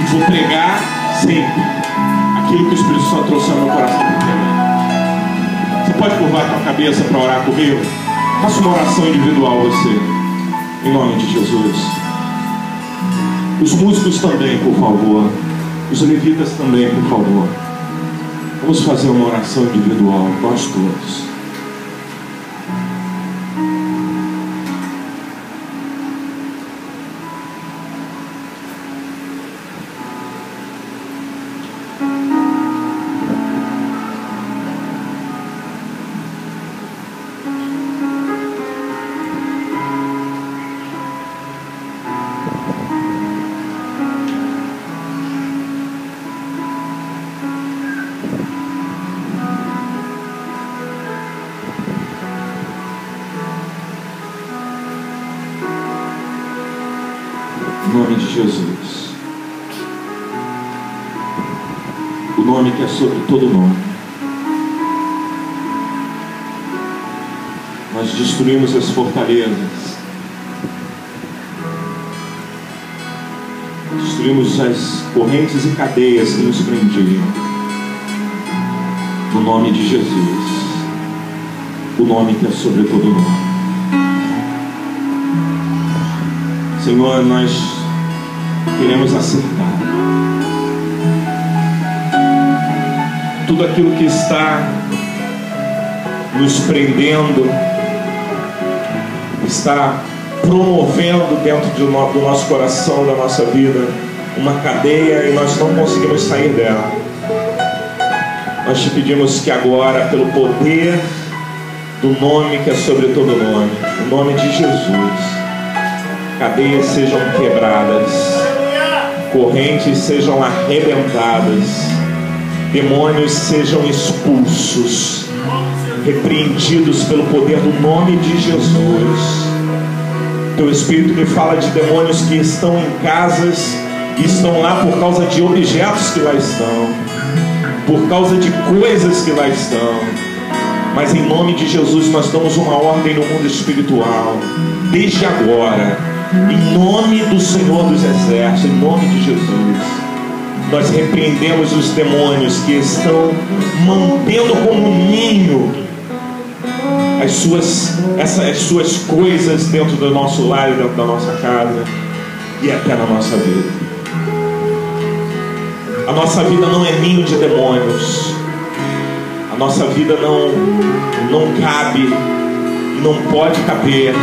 E vou pregar sempre aquilo que o Espírito Santo trouxe ao meu coração para pregar. Você pode curvar a tua cabeça para orar comigo? Faça uma oração individual você, em nome de Jesus. Os músicos também, por favor. Os levitas também, por favor. Vamos fazer uma oração individual, nós todos. Em nome de Jesus, o nome que é sobre todo nome, nós destruímos as fortalezas, destruímos as correntes e cadeias que nos prendiam, no nome de Jesus, o nome que é sobre todo nome. Senhor, nós queremos acertar tudo aquilo que está nos prendendo, está promovendo dentro do nosso coração, da nossa vida, uma cadeia, e nós não conseguimos sair dela. Nós te pedimos que agora, pelo poder do nome que é sobre todo nome, o nome de Jesus, cadeias sejam quebradas, correntes sejam arrebentadas, demônios sejam expulsos, repreendidos pelo poder do nome de Jesus. Teu Espírito me fala de demônios que estão em casas e estão lá por causa de objetos que lá estão, por causa de coisas que lá estão. Mas em nome de Jesus nós damos uma ordem no mundo espiritual, desde agora, em nome do Senhor dos Exércitos, em nome de Jesus. Nós repreendemos os demônios que estão mantendo como ninho as suas coisas dentro do nosso lar e dentro da nossa casa e até na nossa vida. A nossa vida não é ninho de demônios. A nossa vida não cabe, não pode caber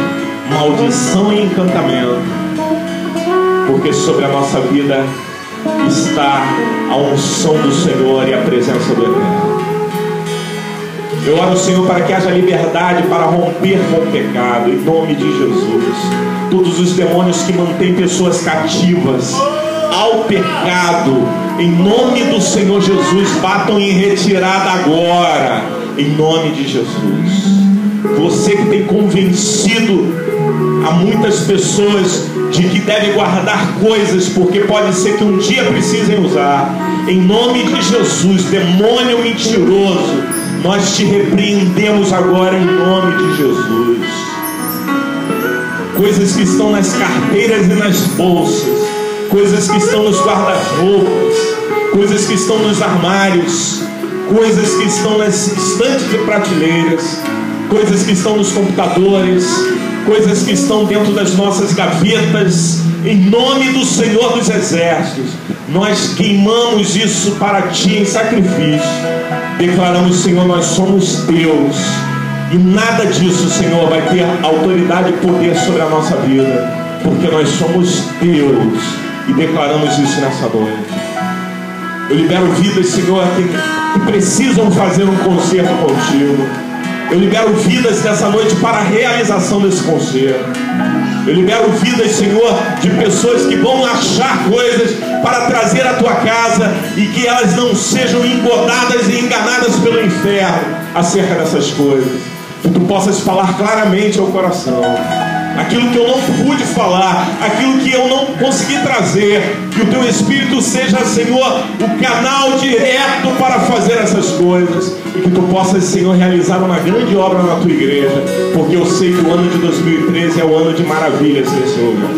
maldição e encantamento, porque sobre a nossa vida está a unção do Senhor e a presença do Eterno. Eu oro, Senhor, para que haja liberdade para romper com o pecado, em nome de Jesus. Todos os demônios que mantêm pessoas cativas ao pecado, em nome do Senhor Jesus, batam em retirada agora, em nome de Jesus. Você que tem convencido a muitas pessoas de que deve guardar coisas, porque pode ser que um dia precisem usar, em nome de Jesus, demônio mentiroso, nós te repreendemos agora em nome de Jesus. Coisas que estão nas carteiras e nas bolsas, coisas que estão nos guarda-roupas, coisas que estão nos armários, coisas que estão nas estantes e prateleiras, coisas que estão nos computadores, coisas que estão dentro das nossas gavetas, em nome do Senhor dos Exércitos, nós queimamos isso para Ti em sacrifício. Declaramos, Senhor, nós somos Teus, e nada disso, Senhor, vai ter autoridade e poder sobre a nossa vida, porque nós somos Teus, e declaramos isso nessa noite. Eu libero vidas, Senhor, que precisam fazer um concerto contigo. Eu libero vidas nessa noite para a realização desse concerto. Eu libero vidas, Senhor, de pessoas que vão achar coisas para trazer à tua casa e que elas não sejam engodadas e enganadas pelo inferno acerca dessas coisas. Que tu possas falar claramente ao coração aquilo que eu não pude falar, aquilo que eu não consegui trazer. Que o teu Espírito seja, Senhor, o canal direto para fazer essas coisas, e que tu possas, Senhor, realizar uma grande obra na tua igreja, porque eu sei que o ano de 2013 é o ano de maravilhas nesse lugar.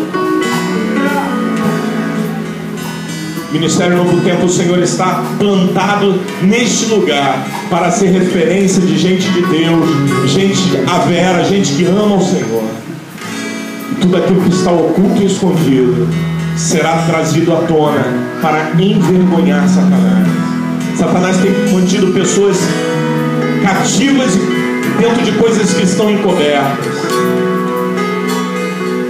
Ministério Novo Tempo, o Senhor está plantado neste lugar para ser referência de gente de Deus, gente avera, gente que ama o Senhor. E tudo aquilo que está oculto e escondido será trazido à tona para envergonhar Satanás. Satanás tem mantido pessoas cativas dentro de coisas que estão encobertas,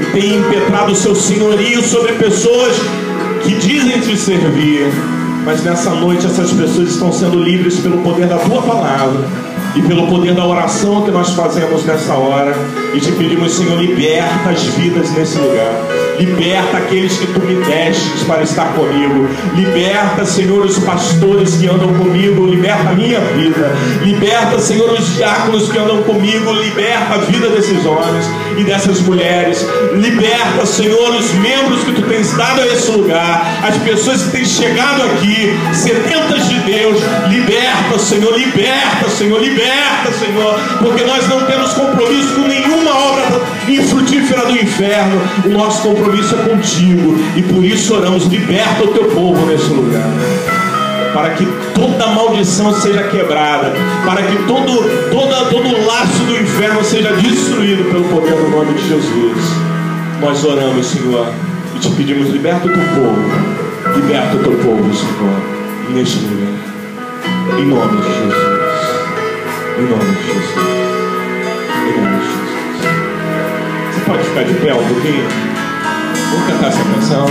e tem impetrado o seu senhorio sobre pessoas que dizem te servir, mas nessa noite essas pessoas estão sendo livres pelo poder da tua palavra e pelo poder da oração que nós fazemos nessa hora. E te pedimos, Senhor, liberta as vidas nesse lugar, liberta aqueles que tu me destes para estar comigo, liberta, Senhor, os pastores que andam comigo, liberta a minha vida, liberta, Senhor, os diáconos que andam comigo, liberta a vida desses homens e dessas mulheres, liberta, Senhor, os membros que tu tens dado a esse lugar, as pessoas que têm chegado aqui sedentas de Deus. Liberta, Senhor, liberta, Senhor, liberta, Senhor, porque nós não temos compromisso com nenhuma obra infrutífera do inferno. O nosso compromisso é contigo, e por isso oramos: liberta o teu povo nesse lugar, para que toda maldição seja quebrada, para que todo laço do inferno seja destruído pelo poder do nome de Jesus. Nós oramos, Senhor, e te pedimos: liberta o teu povo, liberta o teu povo, Senhor, neste lugar, em nome de Jesus, em nome de Jesus, em nome de Jesus. Você pode ficar de pé um pouquinho? Vamos cantar essa canção.